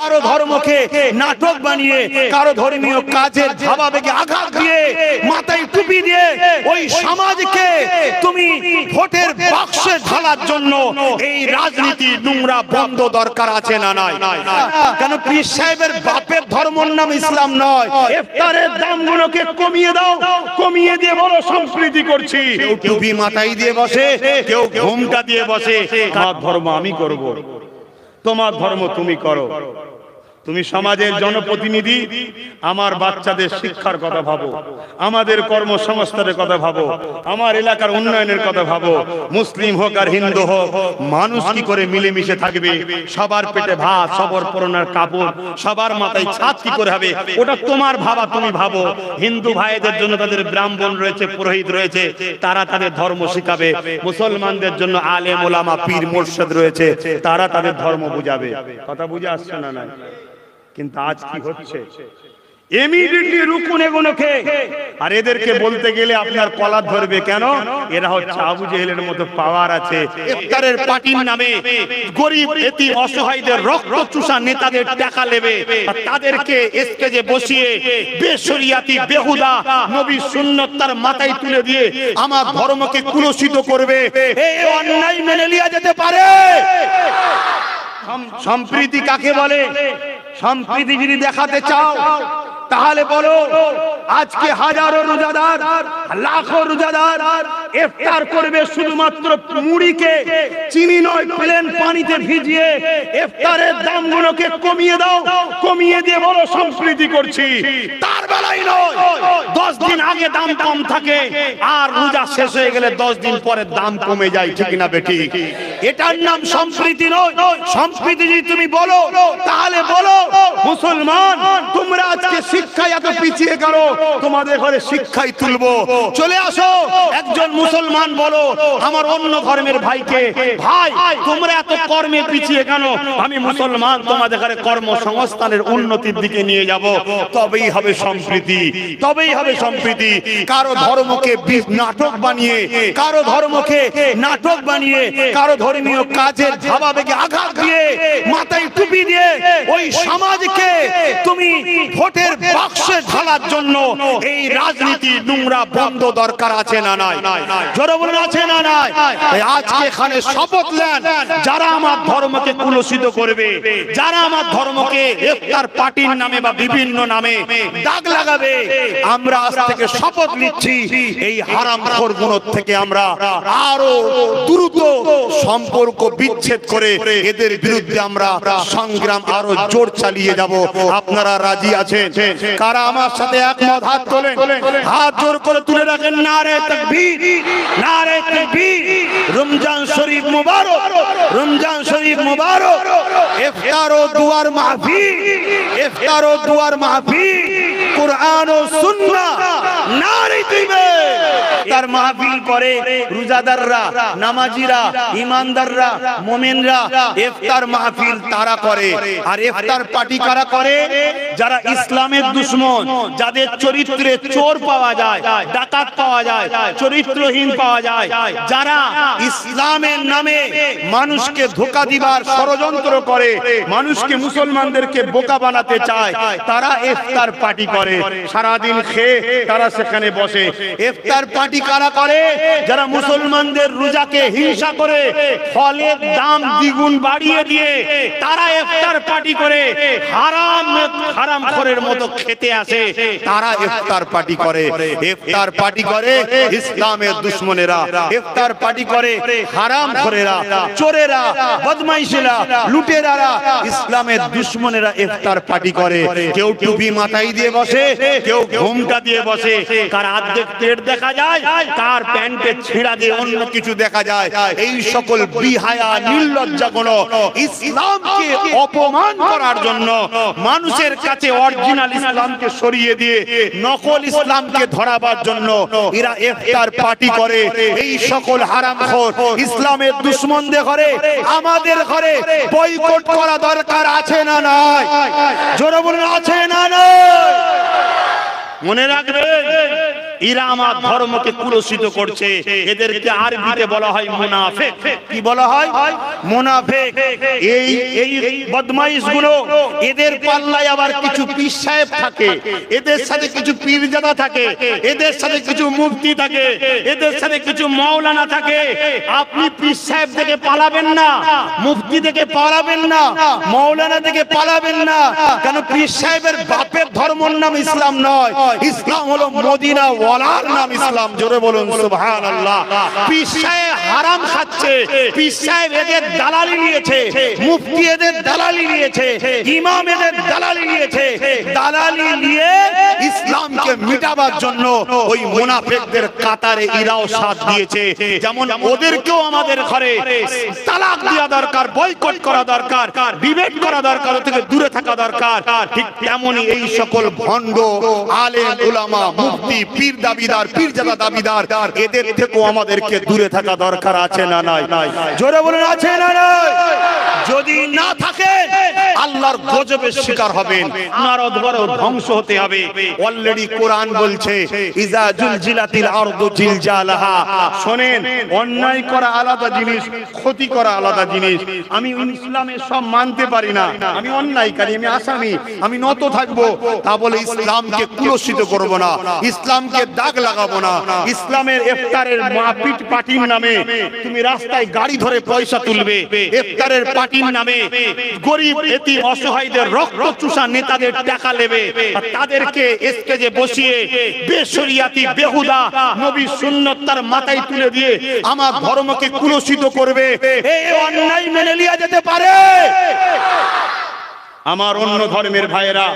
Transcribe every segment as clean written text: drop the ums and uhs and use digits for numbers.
কারো ধর্মকে নাটক বানিয়ে, কারো ধর্মীয় কাজের ধাবাবেগে আঘাত দিয়ে, মাথায় টুপি দিয়ে ওই সমাজকে তুমি ভোটের বাক্সে ঢালার জন্য এই রাজনীতি নোংরা বন্ধ দরকার আছে না নাই? কেন পীর সাহেবের বাপের ধর্মের নাম ইসলাম নয়। ইফতারের দামগুলোকে কমিয়ে দাও, কমিয়ে দিয়ে বলো সম্প্রীতি করছি। কেউ টুপি মাথায় দিয়ে বসে, কেউ ঘোমটা দিয়ে বসে। কার ধর্ম আমি করব, তোমার ধর্ম তুমি করো। তুমি সমাজের জনপ্রতিনিধি, আমার বাচ্চাদের শিক্ষার কথা ভাবো, আমাদের কর্মসংস্থানের কথা ভাবো, আমার এলাকার উন্নয়নের কথা ভাবো। মুসলিম হোক আর হিন্দু হোক, মানুষ কি করে মিলেমিশে থাকবে, সবার পেটে ভাত, সবার পরনের কাপড়, সবার মাথায় ছাদ কি করে হবে, ওটা তোমার ভাবা, তুমি ভাবো। হিন্দু ভাইদের জন্য তাদের ব্রাহ্মণ রয়েছে, পুরোহিত রয়েছে, তারা তাদের ধর্ম শিখাবে। মুসলমানদের জন্য আলেম ওলামা পীর মুর্শিদ রয়েছে, তারা তাদের ধর্ম বুঝাবে। কথা বুঝে আসছে না? না। কিন্তু আজ কি হচ্ছে, ইমিডিয়েটলি রুকুন এগুলোকে, আর এদেরকে বলতে গেলে আপনার কলার ধরবে। কেন? এরা হচ্ছে আবু জেহেলের মতো পাওয়ার আছে। ইফতারের পার্টির নামে গরিব এতিম অসহায়দের রক্ত চুষা নেতাদের টাকা নেবে, আর তাদেরকে স্টেজে বসিয়ে বেশরিয়াতি বেহুদা নবীর সুন্নাত তার মাথায় তুলে দিয়ে আমার ধর্মকে কুলসিত করবে। এই অন্যায় মেনে নেওয়া যেতে পারে? সম্প্রীতি কাকে বলে? সম্প্রীতি যদি দেখাতে চাও তাহলে বলো, আজকে হাজারো রোজাদার, লাখো রোজাদার ইফতার করবে শুধুমাত্র মুড়িকে চিনি নয় প্লেন পানিতে ভিজিয়ে। ইফতারের দামগুলোকে কমিয়ে দাও, কমিয়ে দিয়ে বলো সম্প্রীতি করছি। তার বেলায় নয়, 10 দিন আগে দাম কম থাকে, আর রোজা শেষ হয়ে গেলে 10 দিন পরে দাম কমে যায়। ঠিক না বেটি? এটার নাম সম্প্রীতি নয়। সম্প্রীতি যদি তুমি বলো তাহলে বলো, মুসলমান তোমরা আজকে শিক্ষায় এত পিছিয়ে গেল, তোমাদের ঘরে শিক্ষায় তুলবো। চলে আসো, একজন মুসলমান বলো আমার অন্য ধর্মের ভাইকে, ভাই তোমরা এত কর্মে পিছিয়ে কেন? আমি মুসলমান, তোমাদের ঘরে কর্মসংস্থানের উন্নতির দিকে নিয়ে যাব। তবেই হবে সম্প্রীতি, তবেই হবে সম্প্রীতি। কারো ধর্মকে নাটক বানিয়ে, কারো ধর্মকে নাটক বানিয়ে, কারো ধর্মীয় কাজের ধাবাবেগে আঘাত দিয়ে, মাথায় টুপি দিয়ে ওই সমাজকে তুমি ভোটের বাক্সে ঢালার জন্য এই রাজনীতি নোংরা বন্ধ দরকার আছে না নাই? জোরে বলুন আছে না নাই? আজকে এখানে শপথ নেন, যারা আমার ধর্মকে কুলসিত করবে, যারা আমার ধর্মকে ইফতার পার্টির নামে বা বিভিন্ন নামে দাগ লাগাবে, আমরা আজ থেকে শপথ নিচ্ছি এই হারামখোরগুলোর থেকে আমরা আরো দ্রুত সম্পর্ক বিচ্ছেদ করে এদের বিরুদ্ধে আমরা সংগ্রাম আরো জোর চালিয়ে যাব। আপনারা রাজি আছেন? কারা আমার সাথে একমত? হাত তোলেন, হাত জোর করে তুলে রাখেন। নারে তাকবীর, নারে তাকবীর। রমজান শরীফ মুবারক, রমজান শরীফ মুবারক। ইফতার ও দুয়ার মাহফিল, ইফতার ও দুয়ার মাহফিল, কুরআন ও সুন্নাহ নারে দিবে। তার মাহফিল করে রোজাদাররা, নামাজিরা, ঈমানদাররা, মুমিনরা। ইফতার মাহফিল তারা করে। আর ইফতার পার্টি কারা করে? যারা ইসলামের দুশমন, যাদের চরিত্রে চোর পাওয়া যায়, ডাকাত পাওয়া যায়, চরিত্রহীন পাওয়া যায়, যারা ইসলামের নামে মানুষকে ধোঁকা দিবার ষড়যন্ত্র করে, মানুষকে মুসলমানদেরকে বোকা বানাতে চায়, তারা ইফতার পার্টি করে। সারাদিন খেয়ে তারা সেখানে বসে। ইফতার পার্টি কারা করে? যারা মুসলমানদের রোজাকে হিংসা করে ফলের দাম দ্বিগুণ বাড়িয়ে দিয়ে তারা ইফতার পার্টি করে। হারামখোরের মতো খেতে আসে, তারা ইফতার পার্টি করে। ইফতার পার্টি করে ইসলামের দুশমনেরা, ইফতার পার্টি করে হারামখোরেরা, চোরেরা, বদমাইশেরা, লুটেরারা, ইসলামের দুশমনেরা ইফতার পার্টি করে। কেউ টুপি মাথায় দিয়ে বসে, কেউ ঘোমটা দিয়ে বসে, কার অর্ধেক পেট দেখা যায়, কার প্যান্টের ছেঁড়া দিয়ে অন্য কিছু দেখা যায়। এই সকল বিহায়া নির্লজ্জা গুণ ইসলামকে অপমান করার জন্য, মানুষের কাছে অরিজিনাল ইসলামকে সরিয়ে দিয়ে নকল ইসলামকে ধরাবার জন্য এরা ইফতার পার্টি করে। এই সকল হারামখোর ইসলামের দুশমনদের ঘরে, আমাদের ঘরে বয়কট করা দরকার আছে না নাই? জোরে বলুন আছে না নাই? মনে রাখবেন, এরা আমার ধর্মকে কুলসিত করছে। এদেরকে আরবিতে বলা হয় মুনাফিক। কি বলা হয়? মুনাফিক। এই বদমাইশগুলো, এদের পাল্লায় আবার কিছু পীর সাহেব থাকে, এদের সাথে কিছু পীরজাদা থাকে, এদের সাথে কিছু মুফতি থাকে, এদের সাথে কিছু মাওলানা থাকে। আপনি পীর সাহেব থেকে পালাবেন না, মুফতি থেকে পালাবেন না, মাওলানা থেকে পালাবেন না। কেন? পীর সাহেবের বাপের ধর্মের নাম ইসলাম নয়, ইসলাম হলো মদিনা ওয়ালার নাম ইসলাম। জোরে বলুন সুবহানাল্লাহ। পীর সাহেব হারাম খাচ্ছে, পীর সাহেব এদের দালালি নিয়েছে, মুফতি এদের দালালি নিয়েছে, ইমাম এদের দালালি নিয়েছে। দালালি নিয়ে ইসলামকে মিটাবার জন্য ওই মুনাফিকদের কাতারে ইরাও সাথ দিয়েছে। যেমন ওদেরকেও আমাদের ঘরে তালাক দেওয়া দরকার, বয়কট করা দরকার, বিভেদ করা দরকার, ওর থেকে দূরে থাকা দরকার। ঠিক তেমনি এই সকল ভণ্ড আলেম উলামা মুফতি পীর দাবিদার পীরজাদা দাবিদার এদের থেকেও আমাদেরকে দূরে থাকা দরকার আছে না নাই? জোরে বলুন আছে না নাই? যদি না থাকে আল্লাহর গজবের শিকার হবেন, নারদ বড় ধ্বংস হতে হবে। অলরেডি কোরআন বলছে ইজা জুলজিলাতিল আরদু জিলজালাহা। শুনেন, অন্যায় করা আলাদা জিনিস, ক্ষতি করা আলাদা জিনিস। আমি ইসলামে সব মানতে পারি না, আমি অন্যায়কারী, আমি আসামি, আমি নত থাকবো, তা বলে ইসলামকে কুলসিত করব না, ইসলামকে দাগ লাগাবো না। ইসলামের ইফতারের মাহফিল পার্টির নামে তুমি রাস্তায় গাড়ি ধরে পয়সা তুলবে, ইফতারের পার্টির নামে গরিব এতিম অসহায়দের রক্ত চুষা নেতাদের টাকা নেবে, আর তাদেরকে স্টেজে বসিয়ে বেশরিয়াতি বেহুদা নবী সুন্নাত তার মাথায় তুলে দিয়ে আমার ধর্মকে কুলসিত করবে। এই অন্যায় মেনে লিয়া যেতে পারে? আমার অন্য ধর্মের ভাইয়েরা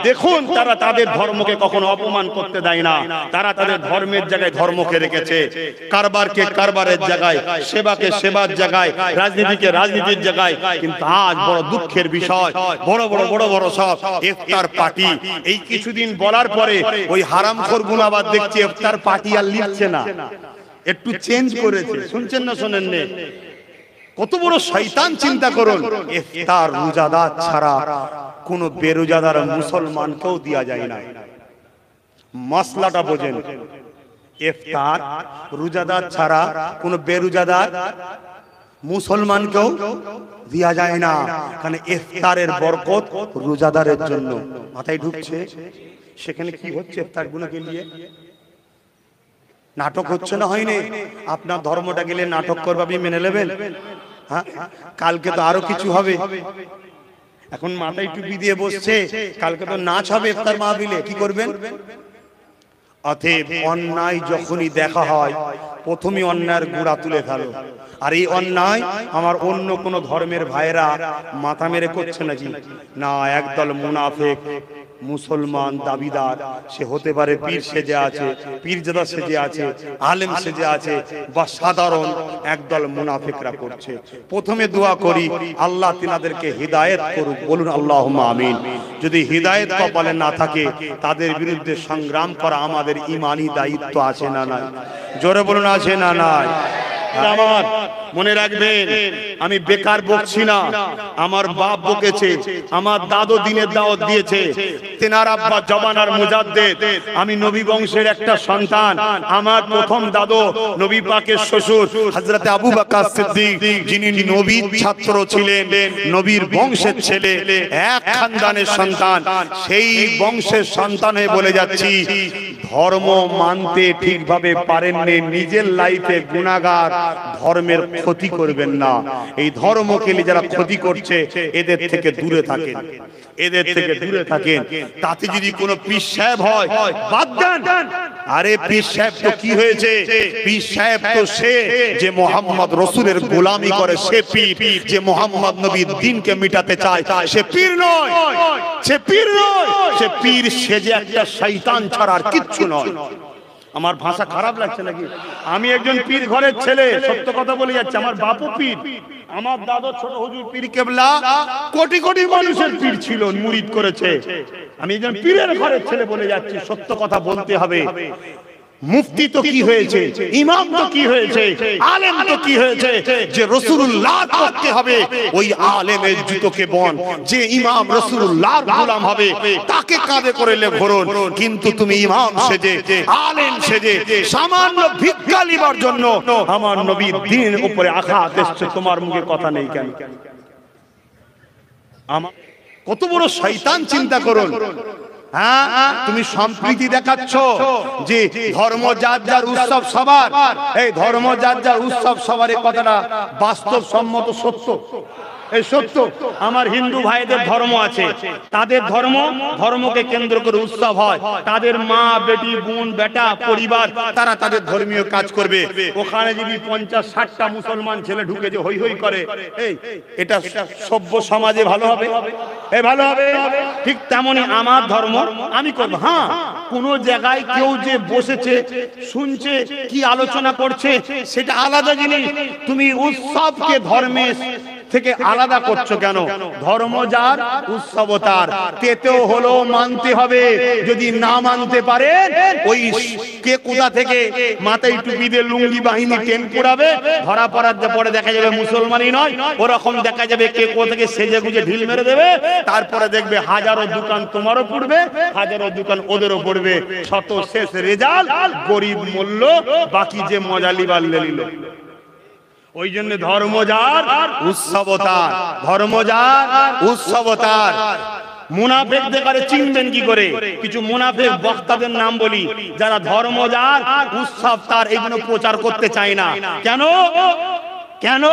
দেখুন, তারা তাদের ধর্মকে কখনো অপমান করতে দেয় না। তারা তাদের ধর্মের জায়গায় ধর্মকে রেখেছে, কারবারকে কারবারের জায়গায়, সেবাকে সেবার জায়গায়, রাজনীতিকে রাজনীতির জায়গায়। কিন্তু আজ বড় দুঃখের বিষয়, বড় বড় সব ইফতার পার্টি। এই কিছুদিন বলার পরে ওই হারামখোর গুনাবাদ দেখছি ইফতার পার্টি আর লিখছে না, একটু চেঞ্জ করেছে। শুনছেন না শোনেন না? কত বড় শয়তান! চিন্তা করুন, ইফতার রোজাদার ছাড়া কোন বেরোজাদার মুসলমানকেও দেয়া যায় না। মাসলাটা বোঝেন, ইফতার রোজাদার ছাড়া কোন বেরোজাদার মুসলমানকেও দেয়া যায় না। কারণ ইফতারের বরকত রোজাদারের জন্য। মাথায় ঢুকছে? সেখানে কি হচ্ছে? ইফতার গুনাকে নিয়ে নাটক হচ্ছে না? হয়নি? আপনার ধর্মটা গেলে নাটক করবে, আপনি মেনে নেবেন? হ্যাঁ, কালকে তো আরো কিছু হবে। এখন মাথায় টুপি দিয়ে বসছে, কালকে তো নাচ হবে ইফতার মাহফিলে, কি করবেন? অতএব অন্যায় যখনই দেখা হয় প্রথমে অন্যায়ের গুড়া তুলে ফেলো। আর এই অন্যায় আমার অন্য কোন ধর্মের ভাইরা মাথা মেরে করছে নাকি? না, একদল মুনাফিক মুসলমান দাবিদার, সে হতে পারে পীর সেজে আছে, পীরজাদা সেজে আছে, আলেম সেজে আছে, বা সাধারণ একদল মুনাফিকরা করছে। প্রথমে দোয়া করি আল্লাহ তিনাদেরকে হিদায়াত করুক, বলুন আল্লাহুম্মা আমিন। যদি হিদায়াত কপালে না থাকে তাদের বিরুদ্ধে সংগ্রাম করা আমাদের ঈমানি দায়িত্ব আছে না নাই? জোরে বলুন আছে না নাই? আমার মনে রাখবেন, আমি বেকার বকছি না। আমার বাপ বকেছে, আমার দাদু দিনের দাওয়াত দিয়েছে, তেনার আব্বা জবানার মুজাদ্দেদ। আমি নবী বংশের একটা সন্তান। আমার প্রথম দাদু নবী পাকের শ্বশুর হযরত আবু বকর সিদ্দিক, যিনি নবীর ছাত্র ছিলেন, নবীর বংশের ছেলে, এক খানদানের সন্তান। সেই বংশের সন্তান হয়ে বলে যাচ্ছি, ধর্ম মানতে ঠিকভাবে পারেননি, নিজের লাইফে গুনাহগার, ধর্মের ক্ষতি করবেন না। এই ধর্মকে যারা ক্ষতি করছে এদের থেকে দূরে থাকেন, এদের থেকে দূরে থাকেন। তাতে যদি কোনো পীর সাহেব হয় বাদ দেন। আরে পীর সাহেব তো কি হয়েছে? পীর সাহেব তো সে যে মোহাম্মদ রাসূলের গোলামি করে, সে পীর। যে মোহাম্মদ নবীর দ্বীনকে মিটাতে চায় সে পীর নয়, সে পীর নয়, সে পীর সেজে একটা শয়তান ছাড়া আর কিচ্ছু নয়। আমার ভাষা খারাপ লাগছে নাকি? আমি একজন পীর ঘরের ছেলে, সত্য কথা বলে যাচ্ছি। আমার বাপও পীর, আমার দাদা ছোট হুজুর পীর কেবলা কোটি কোটি মানুষের পীর ছিল, মুরিদ করেছে। আমি একজন পীরের ঘরের ছেলে বলে যাচ্ছি, সত্য কথা বলতে হবে। মুফতি তো কি হয়েছে, ইমাম তো কি হয়েছে, আলেম তো কি হয়েছে, যে রাসূলুল্লাহ করতে হবে ওই আলেমের জুতোকে বন, যে ইমাম রাসূলুল্লাহর গোলাম হবে তাকে কাঁধে করে ঘোরন। কিন্তু তুমি ইমাম সেজে, আলেম সেজে সামান্য ভিক্ষা লিবার জন্য আমার নবীর দ্বীনের উপরে আঘাত এসেছে, তোমার মুখে কথা নেই কেন? আমার কত বড় শয়তান, চিন্তা করুন। হ্যাঁ, তুমি সম্প্রীতি দেখাচ্ছ যে ধর্ম যার যার উৎসব সবার, এই ধর্ম যার যার উৎসব সবার, এই কথাটা বাস্তবসম্মত সত্য, এই সত্য। আমার হিন্দু ভাইদের ধর্ম আছে, তাদের ধর্মকে কেন্দ্র করে উৎসব হয়, তাদের মা বেটি বোন বেটা পরিবার তারা তাদের ধর্মীয় কাজ করবে। ওখানে যদি 50-60টা মুসলমান ছেলে ঢুকে যে হই হই করে, এই এটা সভ্য সমাজে ভালো হবে? এই ভালো হবে? ঠিক তেমনি আমার ধর্ম আমি করব। হ্যাঁ, কোন জায়গায় কেউ যে বসেছে শুনছে কি আলোচনা করছে সেটা আলাদা জিনিস। তুমি উৎসবকে ধর্মের থেকে আলাদা করছো কেন? ধর্ম যার উৎসব তার, তেতেও হলো মানতে হবে। যদি না মানতে পারে ওই কে কোথা থেকে মাথায় টুপি দিয়ে লুঙ্গি বাহিনী টেন পড়াবে, ধরা পড়ার পরে দেখা যাবে মুসলমানই নয়, ওরকম দেখা যাবে কে কোথা থেকে সেজে গুজে ঢিল মেরে দেবে। তারপরে দেখবে হাজারো দোকান তোমারও পড়বে, হাজারো দোকান ওদেরও পড়বে, শত শেষ রেজাল্ট গরিব মূল্য, বাকি যে মজা লিবার লিল। ওই জন্য ধর্মযার উৎসবতার, ধর্মযার উৎসবতার। মুনাফিক দেখারে চিনবেন কি করে? কিছু মুনাফিক বক্তাদের নাম বলি, যারা ধর্মযার উৎসব তার এগুলো প্রচার করতে চায় না। কেন? কেন?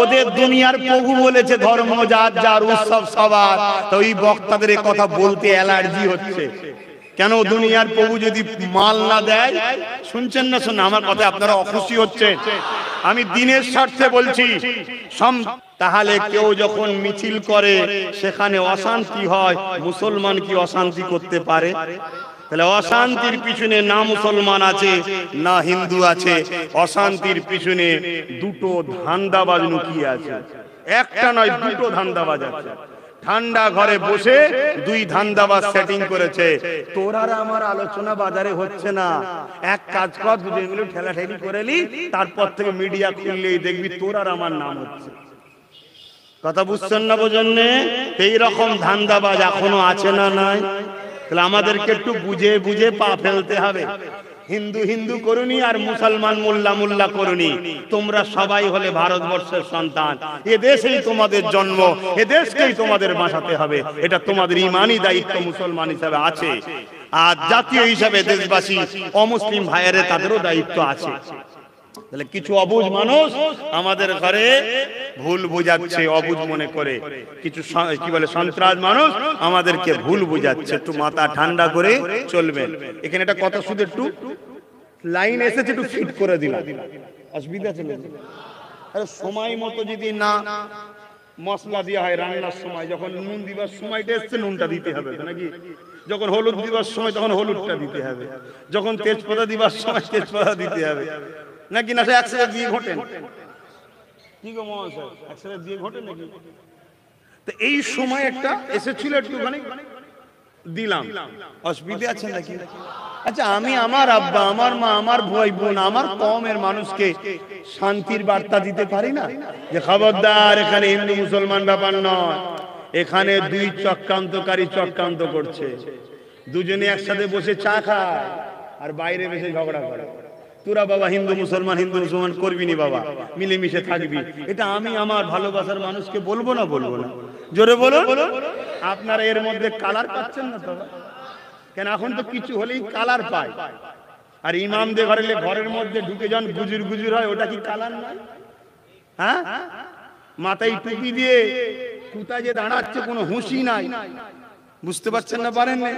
ওদের দুনিয়ার প্রভু বলেছে ধর্ম যার যার উৎসব সবার, তো ওই বক্তাদের এই কথা বলতে অ্যালার্জি হচ্ছে। কেন? দুনিয়ার প্রভু যদি মাল না দেয়, শুনছেন না? শুনুন আমার কথা, আপনারা অখুশি হচ্ছেন, আমি দিনের স্বার্থে বলছি। তাহলে কেউ যখন মিছিল করে সেখানে অশান্তি হয়, মুসলমান কি অশান্তি করতে পারে? তাহলে অশান্তির পিছনে না মুসলমান আছে না হিন্দু আছে, অশান্তির পিছনে দুটো ধান্দাবাজ লুকিয়ে আছে। একটা নয়, দুটো ধান্দাবাজ আছে। ঠান্ডা ঘরে বসে দুই ধান্দাবাজ সেটিং করেছে, তোর আর আমার আলোচনা বাজারে হচ্ছে না, এক কাজ কর, দুজন মিলে ঠেলাঠেলি করেলি, তারপর থেকে মিডিয়া খুললেই দেখবি তোর আর আমার নাম হচ্ছে। কথা বুঝছেন না? বোঝেন? এই রকম ধান্দাবাজ এখনো আছে না নাই? তাহলে আমাদেরকে একটু বুঝে বুঝে পা ফেলতে হবে। হিন্দু হিন্দু করুনি আর মুসলমান মোল্লা মোল্লা করুনি, তোমরা সবাই হলে ভারতবর্ষের সন্তান, এ দেশেই তোমাদের জন্ম, এ দেশকেই তোমাদের বাঁচাতে হবে, এটা তোমাদের ইমানি দায়িত্ব মুসলমান হিসাবে আছে। আর জাতীয় হিসাবে দেশবাসী অমুসলিম ভাইয়ের তাদেরও দায়িত্ব আছে। তাহলে কিছু অবুঝ মানুষ আমাদের ঘরে ভুল বোঝাচ্ছে, অবুঝ মনে করে। কিছু কি বলে সন্ত্রাস মানুষ আমাদেরকে ভুল বোঝাচ্ছে। একটু মাথা ঠান্ডা করে চলবেন। এখানে একটা কথা শুধু একটু লাইন এসেছে, একটু ফিট করে দিলাম, অসুবিধা ছিল। সময় মতো যদি না মশলা দেওয়া হয় রান্নার সময়, যখন নুন দিবার সময়টা এসছে নুনটা দিতে হবে নাকি, যখন হলুদ দিবার সময় তখন হলুদটা দিতে হবে, যখন তেজপাতা দিবার সময় তেজপাতা দিতে হবে নাকি না? একসাথে দিয়ে ঘটেন কি গো মহাশয়, একসাথে দিয়ে ঘটে নাকি? তো এই সময় একটা এসেছিল, একটুখানি দিলাম, অসুবিধা আছে নাকি? আচ্ছা, আমি আমার আব্বা, আমার মা, আমার ভাই বোন, আমার কওমের মানুষকে শান্তির বার্তা দিতে পারি না যে খবরদার এখানে হিন্দু মুসলমান ব্যাপার নয়, এখানে দুই চক্রান্তকারী চক্রান্ত করছে, দুজনে একসাথে বসে চা খায় আর বাইরে বসে ঝগড়া করে। তোরা বাবা হিন্দু মুসলমান করবি নি বাবা, মিলেমিশে থাকবি। এটা আমি আমার ভালোবাসার মানুষকে বলবো না? বলবো না? জোরে বলো। আপনারা এর মধ্যে কালার পাচ্ছেন না তো? কেন এখন তো কিছু হলেই কালার পায়। আর ইমামদের ঘরের মধ্যে ঢুকে যখন গুজুর গুজুর হয়, ওটা কি কালার নয়? হ্যাঁ, মাথায় টুপি দিয়ে কুতা যে দাঁড়াচ্ছে, কোনো হুঁশি নাই। বুঝতে পারছেন না? পারেন না?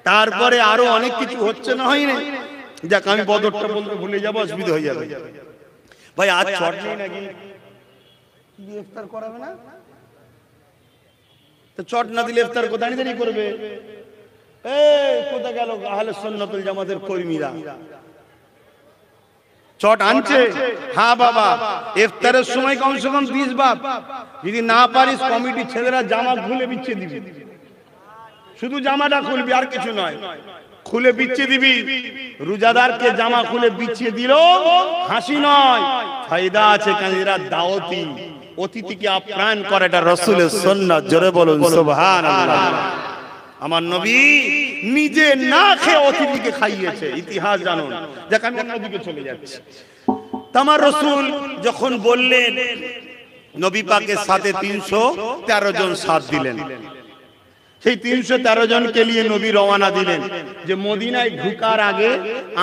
তারপরে আরো অনেক কিছু হচ্ছে না, হয় না? যাক, আমি বদরটা বলতে ভুলে যাবো, অসুবিধা হয়ে যাবে। ভাই আজ চট নেই নাকি? ইফতার করাবে না তো? চট না দিলে ইফতার কোথায় দাঁড়িয়ে করবে? কোথা গেল আহলে সুন্নাতুল জামাতের কর্মীরা? চট আনছে? হ্যাঁ বাবা, ইফতারের সময় কমসে কম দিস বাপ, যদি না পারিস কমিটির ছেলেরা জামা খুলে বিছিয়ে দিবি, শুধু জামাটা খুলবি আর কিছু নয়। খুলে বিছিয়ে দিবি। রোজাদারকে জামা খুলে বিছিয়ে দিল হাসি নয়, ফায়দা আছে, কারণ এরা দাওয়াতি, অতিথিকে আপ্যায়ন করে, এটা রাসূলের সুন্নাত। জোরে বলুন সুবহানাল্লাহ। আমার নবী নিজে না খেয়ে অতিথিকে খাইয়েছে, ইতিহাস জানুন। যাক আমি অন্য দিকে চলে যাচ্ছি। আমার রাসূল যখন বললেন, নবী পাকের সাথে 313 জন সাথ দিলেন। সেই 313 জনকে নিয়ে নবী রওনা দিলেন যে মদিনায় ঢুকার আগে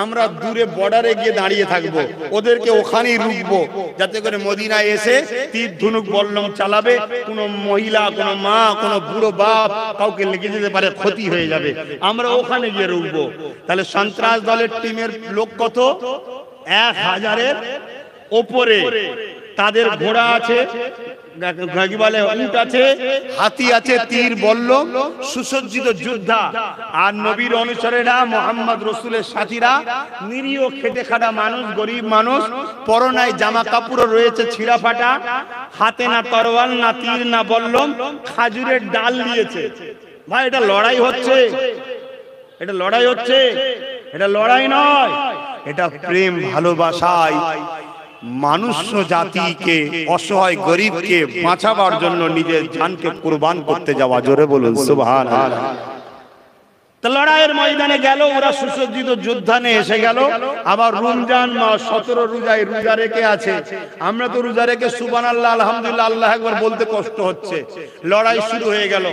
আমরা দূরে বর্ডারে গিয়ে দাঁড়িয়ে থাকব, ওদেরকে ওখানেই রুখবো, যাতে করে মদিনায় এসে তীর ধনুক বল্লম চালাবে, কোনো মহিলা, কোনো মা, কোনো বুড়ো বাপ কাউকে লেগে যেতে পারে, ক্ষতি হয়ে যাবে, আমরা ওখানে গিয়ে রুখবো। তাহলে সন্ত্রাস দলের টিমের লোক কত? 1000-এর ওপরে। তাদের ঘোড়া আছে, উট আছে, হাতি আছে, তীর বল্লম, সুসজ্জিত যোদ্ধা। আর নবীর অনুসারীরা, মুহাম্মদ রাসূলের সাথীরা নিরীহ খেটে খাটা মানুষ, গরিব মানুষ, পরনায় জামা কাপড় রয়েছে ছিঁড়া ফাটা, হাতে না তরোয়াল, না তীর, না বল্লম, খাজুরের ডাল নিয়েছে। ভাই এটা লড়াই হচ্ছে, এটা লড়াই হচ্ছে, এটা লড়াই নয়, এটা প্রেম ভালোবাসায় মানুষ জাতিকে, অসহায় গরিবকে বাঁচাবার জন্য নিজের জানকে কুরবান করতে যাওয়া। জোরে বলুন সুবহানাল্লাহ। তো লড়াইয়ের ময়দানে গেল, ওরা সুসজ্জিত যোদ্ধা নিয়ে এসে গেল। আবার রমজান মাস, 17 রোজায় রোজা রেখে আছে। আমরা তো রোজা রেখে সুবহানাল্লাহ, আলহামদুলিল্লাহ, আল্লাহু আকবার বলতে কষ্ট হচ্ছে। লড়াই শুরু হয়ে গেল।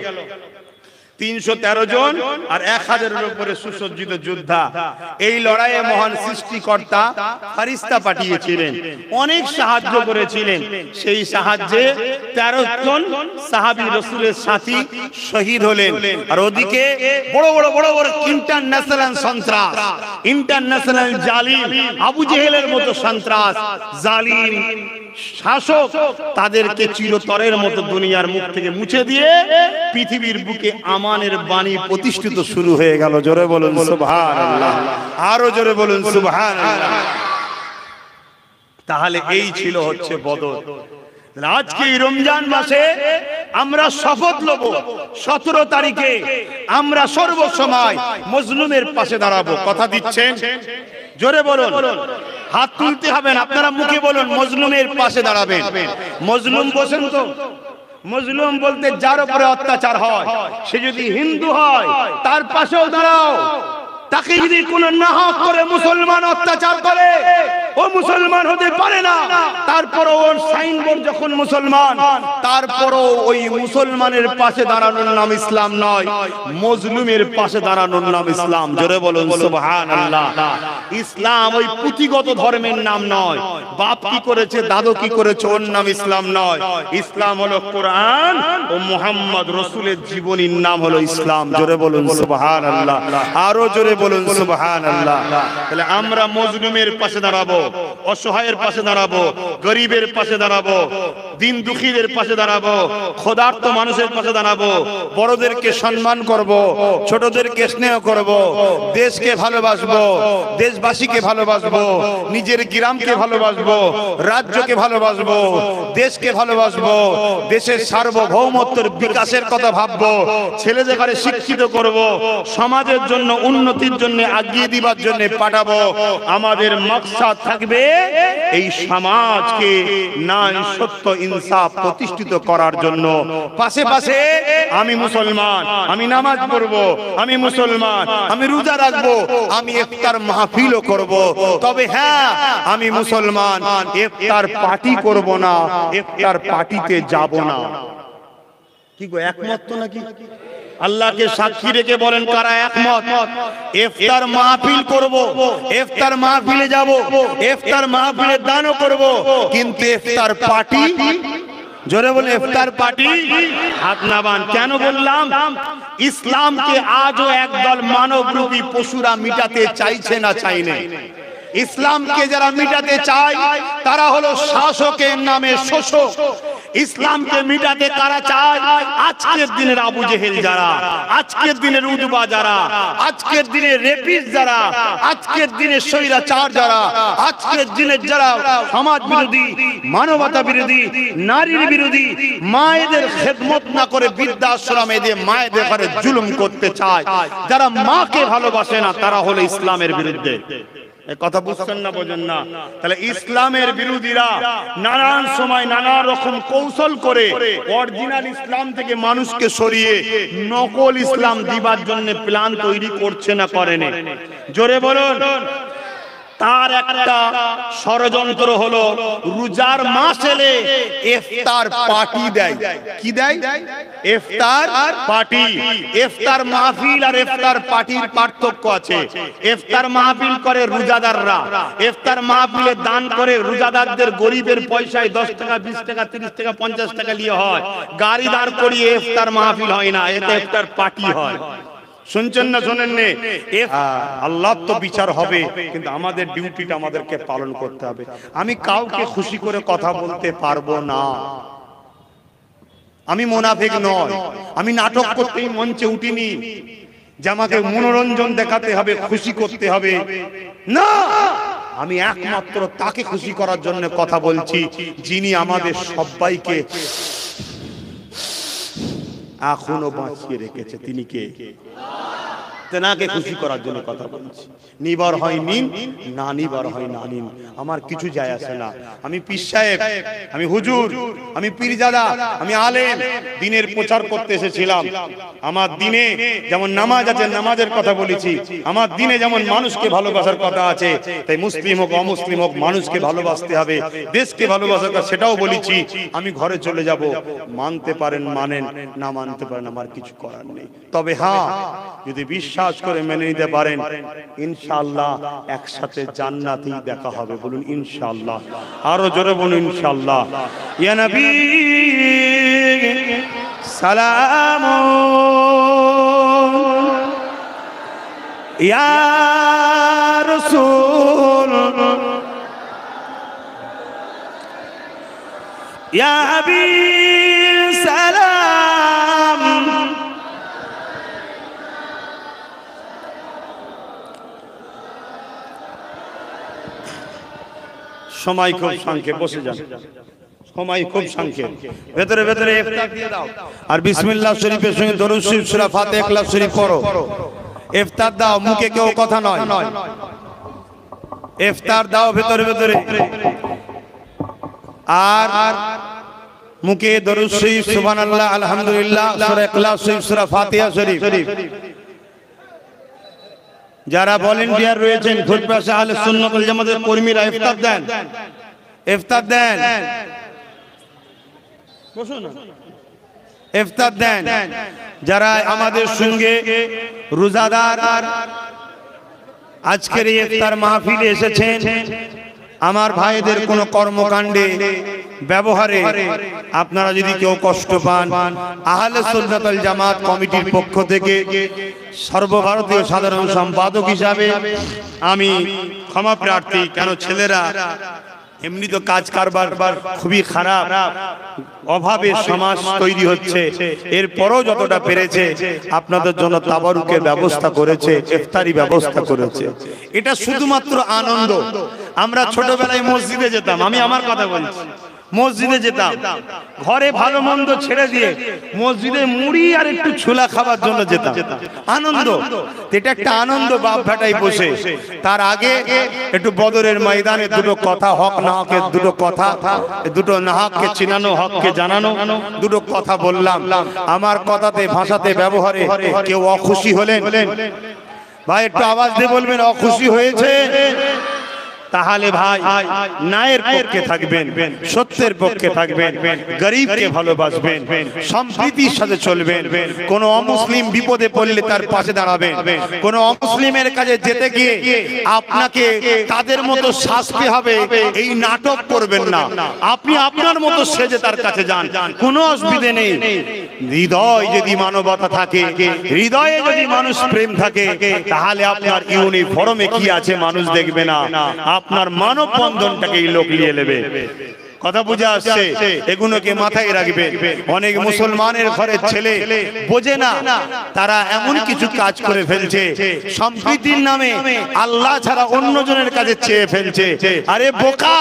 313 জন আর 1000-এর উপরে সুসজ্জিত যোদ্ধা। এই লড়াইয়ে মহান সৃষ্টিকর্তা ফেরেশতা পাঠিয়েছিলেন, অনেক সাহায্য করেছিলেন। সেই সাহায্যে 13 জন সাহাবী রাসূলের সাথী শহীদ হলেন। আর ওদিকে বড় বড় ইন্টারন্যাশনাল সন্ত্রাস, ইন্টারন্যাশনাল জালিম, আবু জেহেলের মতো সন্ত্রাস, জালিম শাসক, তাদেরকে চিরতরের মতো দুনিয়ার মুখ থেকে মুছে দিয়ে পৃথিবীর বুকে আমানের বাণী প্রতিষ্ঠিত শুরু হয়ে গেল। জোরে বলুন সুবহানাল্লাহ, আরো জোরে বলুন সুবহানাল্লাহ। তাহলে এই ছিল হচ্ছে বদর। আজকে রমজান মাসে আমরা শপথ নেব, 17 তারিখে আমরা সর্বসময় মজলুমের পাশে দাঁড়াবো। কথা দিচ্ছেন? জোরে বলুন, হাত তুলতে হবে না, আপনারা মুখে বলুন মজলুমের পাশে দাঁড়াবেন। মজলুম বসেন তো, মজলুম বলতে যার উপরে অত্যাচার হয়, সে যদি হিন্দু হয় তার পাশেও দাঁড়াও। তাকে যদি কোনো নাহক করে মুসলমান অত্যাচার করে, ও মুসলমান হতে পারে না, তারপরও ওর সাইনবোর্ড যখন মুসলমান, তারপরও ওই মুসলমানের পাশে দাঁড়ানোর নাম ইসলাম নয়, মজলুমের পাশে দাঁড়ানোর নাম ইসলাম। জোরে বলুন সুবহানাল্লাহ। ইসলাম ওই পুঁথিগত ধর্মের নাম নয়, বাপ কি করেছে, দাদু কি করেছে, ওর নাম ইসলাম নয়। ইসলাম হলো কোরআন ও মুহাম্মদ রাসূলের জীবনীর নাম হলো ইসলাম। জোরে বলুন সুবহানাল্লাহ, আরো জোরে বলুন সুবহানাল্লাহ। তাহলে আমরা মজলুমের পাশে দাঁড়াবো, অসহায়ের পাশে দাঁড়াবো, গরিবের পাশে দাঁড়াবো, দিন দুঃখীদের পাশে দাঁড়াবো, ক্ষুধার্ত মানুষের পাশে দাঁড়াবো, বড়দেরকে সম্মান করব, ছোটদেরকে স্নেহ করব, দেশকে ভালোবাসবো, দেশবাসীকে ভালোবাসবো, নিজের গ্রামকে ভালোবাসবো, রাজ্যকে ভালোবাসবো, দেশকে ভালোবাসবো, দেশের সার্বভৌমত্বের বিকাশের কথা ভাববো, ছেলেদেরকে শিক্ষিত করব, সমাজের জন্য উন্নতির জন্য এগিয়ে দিবার জন্য পাঠাবো। আমাদের মাকসাদ থাকবে এই সমাজকে ন্যায়, সত্য, ইনসাফ প্রতিষ্ঠিত করার জন্য। পাশে পাশে আমি মুসলমান, আমি নামাজ পড়ব, আমি মুসলমান, আমি রোজা রাখবো, আমি ইফতার মাহফিলও করব। তবে হ্যাঁ, আমি মুসলমান, ইফতার পার্টি করব না, ইফতার পার্টিতে যাব না। কি গো, একমত তো নাকি? আল্লাহকে সাক্ষী রেখে বলেন কারা একমত? ইফতার মাহফিল করব, ইফতার মাহফিলে যাব, ইফতার মাহফিলে দানও করব, কিন্তু ইফতার পার্টি, জোরে বলে ইফতার পার্টি হাত নামান। কেন বললাম? ইসলামকে আজও একদল মানবরূপী পশুরা মিটাতে চাইছে না, চাইনে। ইসলামকে যারা মিটাতে চায় তারা হলো শাসকের নামে শোষক। ইসলামকে মিটাতে কারা চায়? আজকের দিনের আবু জেহেল যারা, আজকের দিনের উদবা যারা, আজকের দিনের রেপিস্ট যারা, আজকের দিনের স্বৈরাচার যারা, আজকের দিনের যারা সমাজ বিরোধী, মানবতা বিরোধী, নারীর বিরোধী, মায়েদের খেদমত না করে বৃদ্ধাশ্রমে দিয়ে মায়েদের ঘরে জুলুম করতে চায়, যারা মাকে ভালোবাসে না, তারা হলো ইসলামের বিরুদ্ধে। কথা বুঝছেন না, বোঝেন না? তাহলে ইসলামের বিরোধীরা নানান সময় নানা রকম কৌশল করে অরিজিনাল ইসলাম থেকে মানুষকে সরিয়ে নকল ইসলাম দিবার জন্য প্ল্যান তৈরি করছে না, করেনি? জোরে বলুন। তার একটা ষড়যন্ত্র হলো রোজার মাস এলে ইফতার পার্টি দেয়। কি দেয়? ইফতার পার্টি। ইফতার মাহফিল আর ইফতার পার্টির পার্থক্য আছে। ইফতার মাহফিল করে রোজাদাররা, ইফতার মাহফিলে দান করে রোজাদারদের, গরিবের পয়সায় 10 টাকা 20 টাকা 30 টাকা 50 টাকা নিয়ে হয়, গাড়ি দাঁড় করিয়ে ইফতার মাহফিল হয় না, এতে ইফতার পার্টি হয়। শুনছেন না শোনেন নে? আল্লাহ তো বিচার হবে, কিন্তু আমাদের ডিউটিটা আমাদেরকে পালন করতে হবে। আমি কাউকে খুশি করে কথা বলতে পারবো না, আমি মুনাফিক নয়। আমি নাটক করতেই মঞ্চে উঠিনি যে আমাকে মনোরঞ্জন দেখাতে হবে, খুশি করতে হবে, না। আমি একমাত্র তাকে খুশি করার জন্য কথা বলছি যিনি আমাদের সবাইকে এখনো বাঁচিয়ে রেখেছে। তিনি কে? তেনাকে খুশি করার জন্য কথা বলছি। নিবার হয় নিন, না নিবার হয় না নিন, আমার কিছু যায় আসে না। আমি পীর সাহেব, আমি হুজুর, আমি পীরজাদা, আমি আলেম, দিনের প্রচার করতে এসেছিলাম। আমার দিনে যেমন নামাজ আছে, নামাজের কথা বলেছি। আমার দিনে যেমন মানুষকে ভালোবাসার কথা আছে, তাই মুসলিম হোক অমুসলিম হোক মানুষকে ভালোবাসতে হবে, দেশকে ভালোবাসার কথা সেটাও বলেছি। আমি ঘরে চলে যাব, মানতে পারেন মানেন, না মানতে পারেন আমার কিছু করার নেই। তবে হ্যাঁ, যদি বিশ্বাস করে মেনে নিতে পারেন, ইনশাআল্লাহ একসাথে জান্নাতেই দেখা হবে। বলুন ইনশাআল্লাহ, আরো জোরে বলুন ইনশাআল্লাহ। ইয়া নবী সালাম, ইয়া রাসূল, ইয়া হাবিব সালাম। সময় খুব সংক্ষেপ, বসে যান, সময় খুব সংক্ষেপ। ভেতরে ভেতরে ইফতার দিয়ে দাও, আর বিসমিল্লাহ শরীফের সঙ্গে দরুদ শরীফ, সূরা ফাতিহা, ইখলাস শরীফ পড়ো। ইফতার দাও, মুখে কেউ কথা নয়, ইফতার দাও ভেতরে ভেতরে। আর মুখে দরুদ শরীফ, সুবহানাল্লাহ, আলহামদুলিল্লাহ, সূরা ইখলাস শরীফ, সূরা ফাতিহা শরীফ। যারা ভলান্টিয়ার রয়েছেন, খুতবাসে আহলে সুন্নাত ওয়াল জামাতের কর্মীরা, ইফতার দেন, ইফতার দেন, বসুন, ইফতার দেন। যারা আমাদের সঙ্গে রোজাদার আজকের এই ইফতার মাহফিলে এসেছেন, আমার ভাইদের কোনো কর্মকাণ্ডে ব্যবহারে আপনারা যদি কেউ কষ্ট পান, আহলে সুন্নাত ওয়াল জামাত কমিটির পক্ষ থেকে সর্বভারতীয় সাধারণ সম্পাদক হিসাবে আমি ক্ষমা প্রার্থী। কেন ছেলেরা এমনি তো কাজ কারবার খুবই খারাপ, অভাবে সমাজ তৈরি হচ্ছে, এরপরও যতটা পেরেছে আপনাদের জন্য তাবারুকের ব্যবস্থা করেছে, ইফতারি ব্যবস্থা করেছে। এটা শুধুমাত্র আনন্দ। আমরা ছোটবেলায় মসজিদে যেতাম, আমি আমার কথা বলছি, মসজিদে যেতাম, ঘরে ভালো মন্দ ছেড়ে দিয়ে মসজিদে মুড়ি আর একটু ছোলা খাবার জন্য যেতাম। আনন্দ, এটা একটা আনন্দ। বাপ বেটাই বসে, তার আগে একটু বদরের ময়দানে দুটো কথা, হক না হকের দুটো কথা, দুটো না হককে চিনানো, হককে জানানো, দুটো কথা বললাম। আমার কথাতে, ভাষাতে, ব্যবহারে কেউ অখুশি হলেন, ভাই একটু আওয়াজ দিয়ে বলবেন অখুশি হয়েছে। তাহলে ভাই ন্যায়ের পক্ষে থাকবেন, সত্যের পক্ষে থাকবেন, গরিবকে ভালোবাসবেন, সম্প্রীতির সাথে চলবেন। কোন অমুসলিম বিপদে পড়লে তার পাশে দাঁড়াবেন। কোন অমুসলিমের কাছে যেতে গিয়ে আপনাকে তাদের মতো সাজতে হবে এই নাটক করবেন না। আপনি আপনার মতো সেজে তার কাছে যান, কোনো অসুবিধা নেই। হৃদয় যদি মানবতা থাকে, হৃদয়ে যদি মানুষ প্রেম থাকে, তাহলে আপনার ইউনিফর্মে কি আছে মানুষ দেখবে না, আপনার মানব বন্ধনটাকে এই লোক নিয়ে নেবে। কথা বুঝে আসছে? এগুলোকে মাথায় রাখবে। অনেক মুসলমানের ঘরের ছেলে বোঝে না, তারা এমন কিছু কাজ করে ফেলছে সম্প্রীতির নামে আল্লাহ ছাড়া অন্যজনের কাছে চেয়ে ফেলছে। আরে বোকা,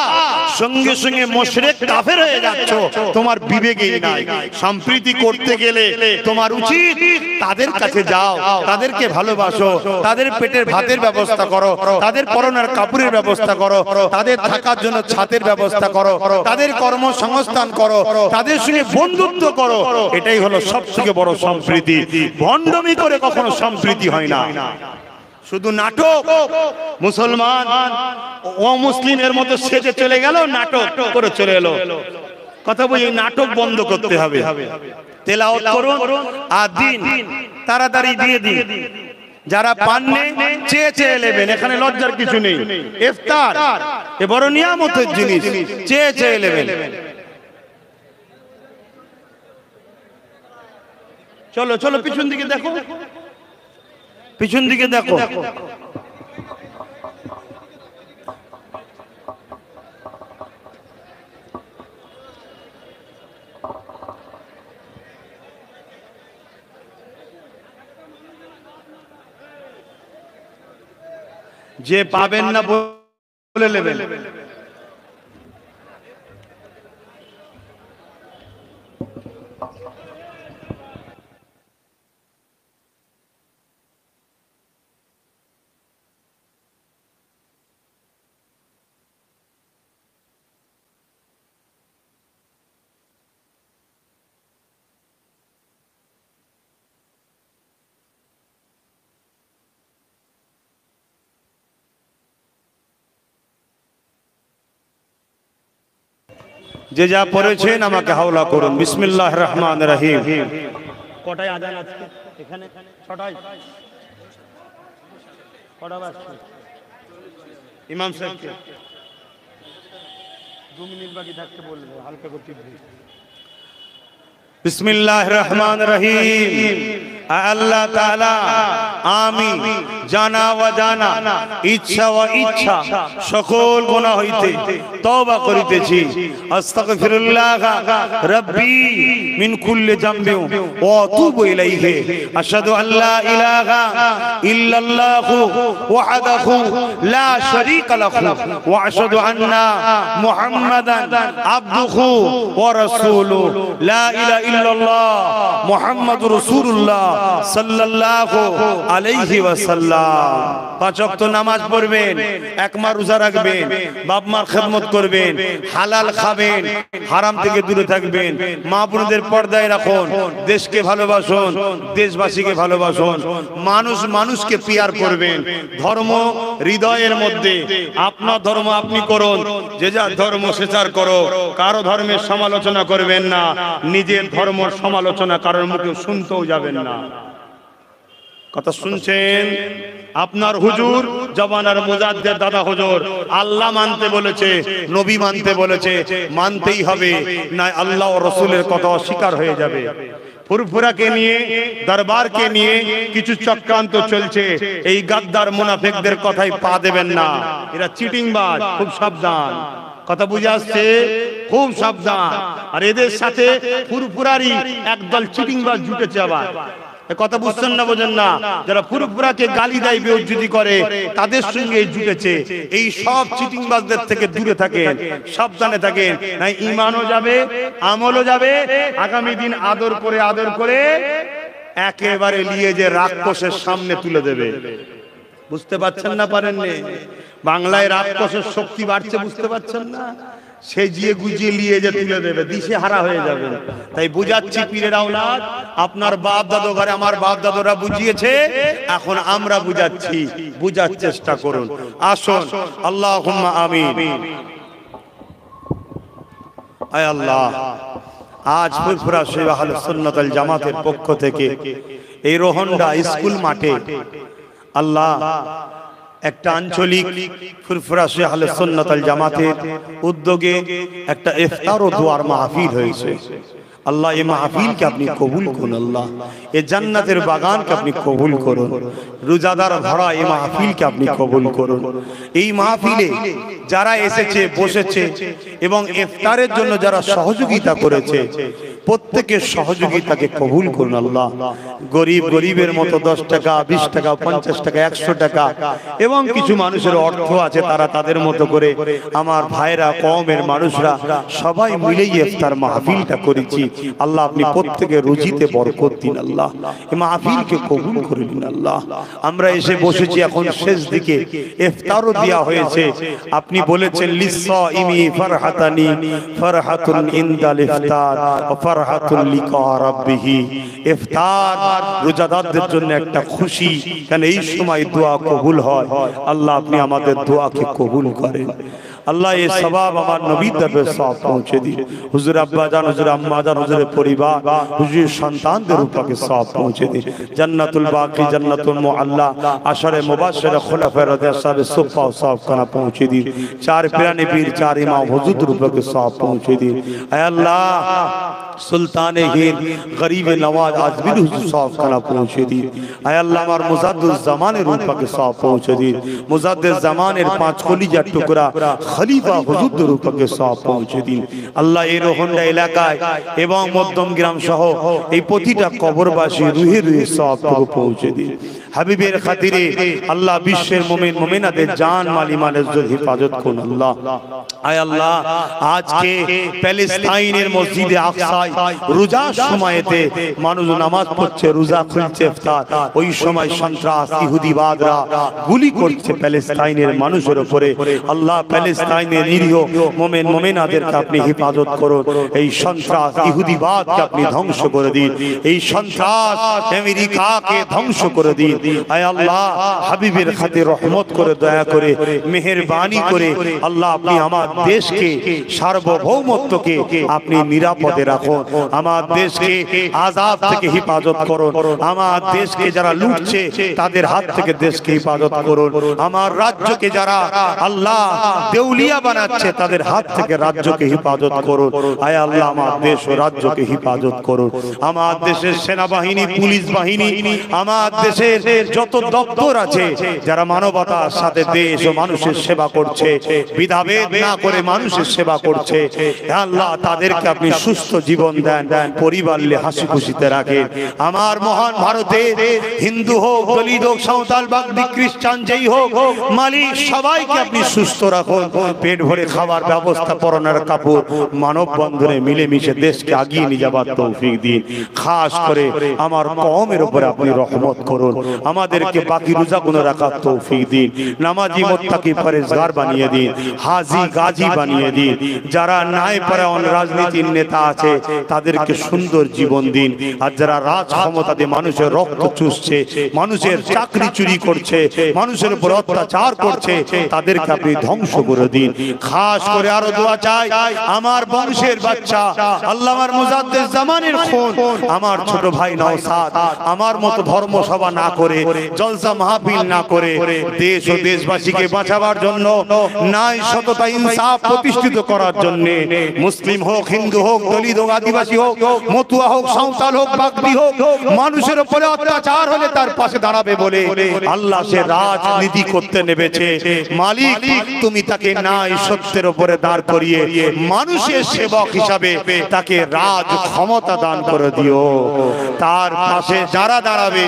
সঙ্গে সঙ্গে মুশরিক কাফের হয়ে যাচ্ছ, তোমার বিবেকেই নাই। সম্প্রীতি করতে গেলে তোমার উচিত তাদের কাছে যাও, তাদেরকে ভালোবাসো, তাদের পেটের ভাতের ব্যবস্থা করো, তাদের পরনের কাপড়ের ব্যবস্থা করো, তাদের থাকার জন্য ছাদের ব্যবস্থা করো, তাদের কর্মসংস্থান করো, তাদের সঙ্গে বন্ধুত্ব করো। এটাই হলো সবথেকে বড় সম্প্রীতি। ভণ্ডামি করে কখনো সম্প্রীতি হয় না। শুধু নাটক, মুসলমান অমুসলিমের মতো সেজে চলে গেল, নাটক করে চলে এলো। কথা বলি, নাটক বন্ধ করতে হবে। তেলাওয়াত করুন আর দিন তাড়াতাড়ি দিয়ে দিন। যারা পাননে চেয়ে চেয়ে নেবেন, এখানে লজ্জার কিছু নেই। ইফতার এ বড় নিয়ামতের জিনিস, চেয়ে চেয়ে নেবেন। চলো চলো, পিছন দিকে দেখো, পিছন দিকে দেখো। যে পাবেন না বলে নেবেন। যে যা পড়েছেন আমাকে হাওলা করুন। বিসমিল্লাহির রহমানির রহিম। কটায় আজান আজকে? এখানে 6টায়। কটা বাজছে? ইমাম সাহেবকে 2 মিনিট বাকি থাকতে বলবো, হালকা করে টিপবে। বিসমিল্লাহির রহমানির রহিম। আল্লাহ তাআলা আমি জানা অজানা, ইচ্ছা ও ইচ্ছা সকল গুনাহ হইতে তওবা করিতেছি। আস্তাগফিরুল্লাহ রাব্বি মিন কুল্লি যামবি ওয়া আতুবু ইলাইহি। আশহাদু আল্লা ইলাহা ইল্লাল্লাহু ওয়াহদাহু লা শারীকা লাহু ওয়া আশহাদু আন্না মুহাম্মাদান আবদুহু ওয়া রাসূলুহু। লা ইলাহা ইল্লাল্লাহ মুহাম্মাদুর রাসূলুল্লাহ সাল্লাল্লাহু আলাইহি ওয়াসাল্লাম। 5 ওয়াক্ত নামাজ পড়বেন, এক মাস রোজা রাখবেন, বাপ মার খেদমত করবেন, হালাল খাবেন, হারাম থেকে দূরে থাকবেন, মা বোনদের পর্দায় রাখুন, দেশকে ভালোবাসুন, দেশবাসীকে ভালোবাসুন, মানুষ মানুষকে পিয়ার করবেন। ধর্ম হৃদয়ের মধ্যে, আপনার ধর্ম আপনি করুন, যে যার ধর্ম সেচার করো, কারো ধর্মের সমালোচনা করবেন না, নিজের ধর্মের সমালোচনা কারোর মুখে শুনতেও যাবেন না। কথা শুনছেন? আপনার হুজুর জবানার মুজাদ্দিদ দাদা হুজুর আল্লাহ মানতে বলেছে, নবী মানতে বলেছে, মানতেই হবে, না আল্লাহ ও রাসূলের কথা অস্বীকার হয়ে যাবে। ফুরফুরাকে নিয়ে, দরবারকে নিয়ে কিছু চক্রান্ত চলছে, এই গাদ্দার মুনাফিকদের কথাই পা দেবেন না। এরা চিটিংবাজ, খুব সাবধান। কথা বুঝে আসছে? খুব সাবধান। আর এদের সাথে ফুরফুরারই একদল চিটিংবাজ জুটেছে। আবার কথা বুঝছেন না, বোঝেন না? যারা ফুরফুরাকে গালি দেয়, বেইজ্জতি করে, তাদের সঙ্গে জুটেছে। এই সব চিটিংবাজদের থেকে দূরে থাকেন, সাবধানে থাকেন, না ঈমানও যাবে, আমলও যাবে। আগামী দিন আদর করে একেবারে নিয়ে যে রাক্ষসের সামনে তুলে দেবে। বুঝতে পারছেন না? পারেননি? বাংলায় রাক্ষসের শক্তি বাড়ছে, বুঝতে পারছেন না? সে জিয়ে গুজিয়ে নিয়ে যে তুলে দেবে, দিশে হারা হয়ে যাবে। তাই বুঝাচ্ছি পীরের আওলাদ, আপনার বাপ দাদু ঘরে আমার বাপ দাদুরা বুঝিয়েছে, এখন আমরা বুঝাচ্ছি, বুঝার চেষ্টা করুন। আসুন, আল্লাহুম্মা আমিন। আয় আল্লাহ, আজ ফুরফুরা শরীফ আহলে সুন্নাত ওয়াল জামাতের পক্ষ থেকে এই রোহন্ডা স্কুল মাঠে আল্লাহ একটা আঞ্চলিক ফুরফুরা শরীফ আহলে সুন্নাত ওয়াল জামাতের উদ্যোগে একটা ইফতার ও দোয়ার মাহফিল হয়েছে। আল্লাহ এই মাহফিলকে আপনি কবুল করুন, আল্লাহ এই জান্নাতের বাগানকে আপনি কবুল করুন, রোজাদার ভরা এই মাহফিলকে আপনি কবুল করুন। এই মাহফিলে যারা এসেছে বসেছে এবং ইফতারের জন্য যারা সহযোগিতা করেছে প্রত্যেকের সহযোগিতাকে কবুল করুন আল্লাহ। গরিবের মতো 10 টাকা 20 টাকা 50 টাকা 100 টাকা এবং কিছু মানুষের অর্থ আছে তারা তাদের মতো করে, আমার ভাইরা কওমের মানুষরা সবাই মিলেই ইফতার মাহফিলটা করেছি। আল্লাহ আপনি প্রত্যেকের রুজিতে বরকত দিন আল্লাহ, এই মাহফিলকে কবুল করে নিন আল্লাহ। আমরা এসে বসেছি এখন শেষ দিকে, ইফতারও দেওয়া হয়েছে। আপনি বলেছেন লিসাইমি ফারহাতানি ফারহাতুন ইনদাল ইফতার ওয়া ফারহাতুন লিকা রাব্বিহি। ইফতার রোজাদারদের জন্য একটা খুশি, কারণ এই সময় দোয়া কবুল হয়। আল্লাহ আপনি আমাদের দোয়াকে কবুল করেন আল্লাহ। এই সওয়াব আমার নবীর দরবারে সব পৌঁছে দিন। হুজুর আব্বা জান, হুজুর আম্মা জান, হুজুরের পরিবার, হুজুর সন্তানদের উপরে সব পৌঁছে দিন। জান্নাতুল বাকি, জান্নাতুল মুআল্লা, আশারে মুবাশশিরা, খুলাফায়ে রাশিদিন, সাহাবে সুফা সব খানা পৌঁছে দিন। চার পিরানে পীর, চার ইমাম হুজুরের উপরে সব পৌঁছে দিন। হে আল্লাহ সুলতানে হিন্দ, গরিব নওয়াজ আজমির হুজুর সব খানা পৌঁছে দিন। হে আল্লাহ আমার মুজাদ্দিদ জামানের উপরে সব পৌঁছে দিন। মুজাদ্দিদ জামানের 5 কলিজার টুকরা খলিফা হুজুরদের উপরে সব পৌঁছে দিন আল্লাহ। এই রোহন্ডা এলাকায় এবং মধ্যম গ্রাম সহ এই প্রতিটা কবরবাসী রুহে রুহে সব পৌঁছে দিন। হাবিবের খাতিরে আল্লাহ বিশ্বের মুমিন মুমিনাদের জান মাল ইমানের ইজ্জত হেফাজত করুন আল্লাহ। আয় আল্লাহ আজকে প্যালেস্টাইনের মসজিদে আকসায় রোজার সময়তে মানুষ নামাজ পড়ছে, রোজা খুলছে ইফতার, ওই সময় সন্ত্রাস ইহুদিবাদরা গুলি করছে প্যালেস্টাইনের মানুষের উপরে। আল্লাহ প্যালেস্টাইনের নিরীহ মুমিন মুমিনাদেরকে আপনি হেফাজত করুন। এই সন্ত্রাস ইহুদিবাদকে আপনি ধ্বংস করে দিন। এই সন্ত্রাস আমেরিকাকে ধ্বংস করে দিন। আয় আল্লাহ হাবিবের খাতিরে রহমত করে, দয়া করে, মেহেরবানি করে আল্লাহ আপনি আমার দেশকে সার্বভৌমত্বকে আপনি নিরাপদে রাখুন। আমার দেশকে আযাব থেকে হেফাজত করুন। আমার দেশকে যারা লুটছে তাদের হাত থেকে দেশকে হেফাজত করুন। আমার রাজ্যকে যারা আল্লাহ দেউলিয়া বানাচ্ছে তাদের হাত থেকে রাজ্যকে হেফাজত করুন। আয় আল্লাহ আমার দেশ ও রাজ্যকে হেফাজত করুন। আমার দেশের সেনাবাহিনী, পুলিশ বাহিনী, আমার দেশের যত দপ্তর আছে যারা মানবতার সাথে দেশ ও মানুষের সেবা করছে, বিধাভেদ না করে মানুষের সেবা করছে, আল্লাহ তাদেরকে আপনি সুস্থ জীবন দেন, পরিবার নিয়ে হাসি খুশিতে রাখেন। আমার মহান ভারতে হিন্দু হোক, দলিত হোক, সাঁওতাল, বাগদি, খ্রিস্টান যেই হোক, মালিক সবাইকে আপনি সুস্থ রাখুন, পেট ভরে খাবার ব্যবস্থা, পরনের কাপড়, মানব বন্ধনে মিলেমিশে দেশকে আগিয়ে নিয়ে যাবার তৌফিক দিন। খাস করে আমার কওমের উপরে আপনি রহমত করুন। আমাদেরকে বাকি রোজাগুলো রাখার তৌফিক দিন। নামাজি মুত্তাকি পরেজগার বানিয়ে দিন। হাজি গাজী বানিয়ে দিন। যারা ন্যায় পরায়ণ রাজনীতির নেতা আছে তাদেরকে সুন্দর জীবন দিন। আর যারা রাজ ক্ষমতা দিয়ে মানুষের রক্ত চুষছে, মানুষের চাকরি চুরি করছে, মানুষের উপর অত্যাচার করছে, তাদেরকে আপনি ধ্বংস করে দিন। খাস করে আরো দোয়া চাই আমার বংশের বাচ্চা আল্লাহ আমার মুজাদ্দিদ জামানের খুন, আমার ছোট ভাই নওশাদ আমার মতো ধর্মসভা না করে, জলসা মাহফিল না করে, দেশ ও দেশবাসীকে বাঁচাবার জন্য, ন্যায় সততা ইনসাফ প্রতিষ্ঠিত করার জন্য, মুসলিম হোক, হিন্দু হোক, দলিত হোক, আদিবাসী হোক, মতুয়া হোক, সাঁওতাল হোক, বাগদি হোক, মানুষের উপরে অত্যাচার হলে তার পাশে দাঁড়াবে বলে আল্লাহ সে রাজনীতি করতে নেমেছে। মালিক তুমি তাকে ন্যায় সত্যের উপরে দাঁড় করিয়ে মানুষের সেবক হিসাবে তাকে রাজ ক্ষমতা দান করে দিও। তার পাশে যারা দাঁড়াবে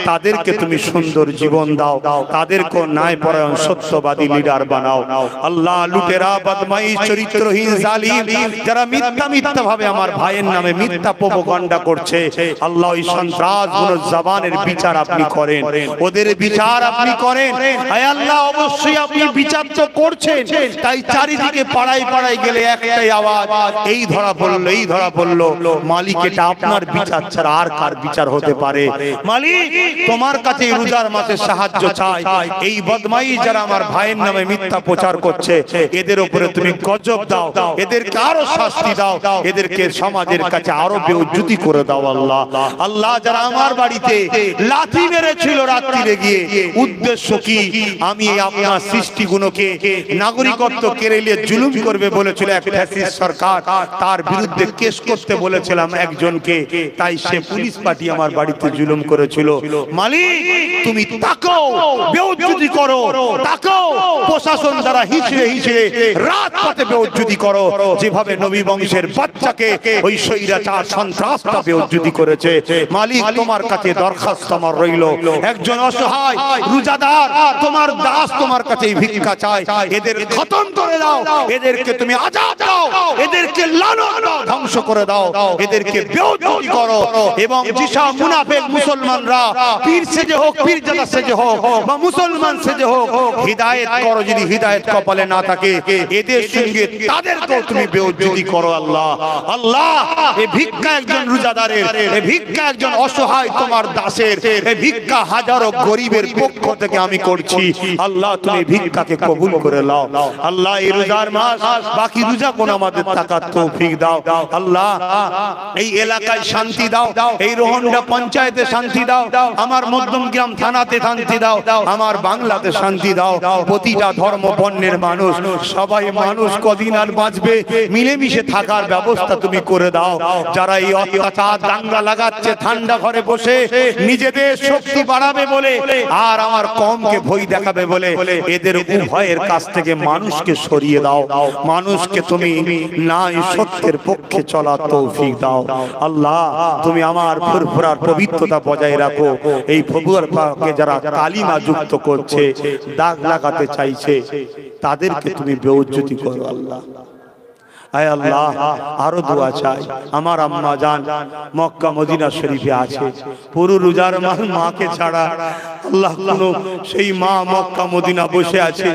তাদেরকে তুমি সুন্দর জীবন দাও, তাদেরকে ন্যায় পরায়ণ সত্যবাদী লিডার বানাও। আল্লাহ লুটেরা, বদমাইশ, চরিত্রহীন, জালিম যারা মিথ্যা ভাবে আমার ভাইয়ের নামে মিথ্যা প্রোপাগান্ডা করছে, আল্লাহ ওই সন্ত্রাসগুলোর জবানের বিচার আপনি করেন, ওদের বিচার আপনি করেন। হে আল্লাহ অবশ্যই আপনি বিচার তো করছেন, তাই চারিদিকে পাড়ায় পাড়ায় গেলে একটাই আওয়াজ, এই ধরা পড়লো, এই ধরা পড়লো। মালিক এটা আপনার বিচার ছাড়া আর কার বিচার হতে পারে? মালিক তোমার কাছে রোজার মাসে সাহায্য চাই। এই বদমাই যারা আমার ভাইয়ের নামে মিথ্যা প্রচার করছে এদের উপরে তুমি গজব দাও, এদেরকে আরো শাস্তি দাও, এদেরকে সমাজের কাছে আরো বেউজ্জতি করে দাও আল্লাহ। আল্লাহ যারা আমার বাড়িতে লাথি মেরেছিল রাত্রিরে গিয়ে, উদ্দেশ্য কি? আমি আপনার সৃষ্টিগুলোকে নাগরিকত্ব কেড়ে নিয়ে জুলুম করবে বলেছিল এক ফ্যাসিস্ট সরকার, তার বিরুদ্ধে কেস করতে বলেছিলাম একজনকে, তাই সে পুলিশ পার্টি আমার বাড়িতে জুলুম করেছিল। মালিক তুমি তাকাও, বেউজ্জতি করো, তাকাও, প্রশাসন দ্বারা হিচড়ে হিচড়ে রাত রাতে বেউজ্জতি করো, যেভাবে নবী বংশের বাচ্চাকে ওই স্বৈরাচার সন্ত্রাসটা বেউজ্জতি করেছে। মালিক তোমার কাছে দরখাস্ত আমার রইল, একজন অসহায় রোজাদার তোমার দাস তোমার কাছে ভিক্ষা চায়, এদের খতম করে দাও, এদেরকে তুমি আযাব দাও, এদেরকে লানত দাও, ধ্বংস করে দাও, এদেরকে বেউজ্জতি করো। এবং যেসব মুনাফিক মুসলমানরা পীর সেজে হোক, পীরজাদা সেজে হোক বা মুসলমান সেজে হোক, হিদায়াত করো, যদি হিদায়াত কপালে না থাকে এদের সঙ্গে তাদেরকেও তুমি বেউজ্জতি করো আল্লাহ। আল্লাহ এই ভিক্ষা একজন রোজাদারের, এই ভিক্ষা একজন অসহায় তোমার দাসের, এই ভিক্ষা হাজারো গরিবের পক্ষ থেকে আমি করছি। আল্লাহ তুমি ভিক্ষাকে কবুল করে নাও আল্লাহ। এই রোজার মাস বাকি রোজা কোন আমাদের থাকার তৌফিক দাও আল্লাহ। এই এলাকায় শান্তি দাও, এই রোহনডা পঞ্চায়েতে শান্তি দাও, আমার মধ্যমগ্রাম থানাতে শান্তি দাও, আমার বাংলাতে শান্তি দাও। প্রতিটা ধর্ম বর্ণের মানুষ, সবাই মানুষ কদিন আর বাঁচবে, মিলেমিশে থাকার ব্যবস্থা তুমি করে দাও। যারা এই অত্যাচার দাঙ্গা লাগাচ্ছে ঠান্ডা ঘরে বসে নিজেদের শক্তি বাড়াবে বলে আর আমার কমকে ভয় দেখাবে বলে, এদের উভয়ের কাছ থেকে মানুষকে সরিয়ে দাও। মানুষকে তুমি নাই সত্যের পক্ষে চলার তৌফিক দাও আল্লাহ। তুমি আমার ফুরফুরার পবিত্রতা বজায় রাখো। এই ফগুয়ার পাকে যারা কালিমা যুক্ত করছে, দাগ লাগাতে চাইছে, তাদেরকে তুমি বেউজ্জতি করো আল্লাহ। আয় আল্লাহ আরো দোয়া চাই, আমার আম্মা জান মক্কা মদিনা শরীফে আছে, পুরো রোজার মাস মাকে ছাড়া আল্লাহ কোন সেই মা মক্কা মদিনা বসে আছে,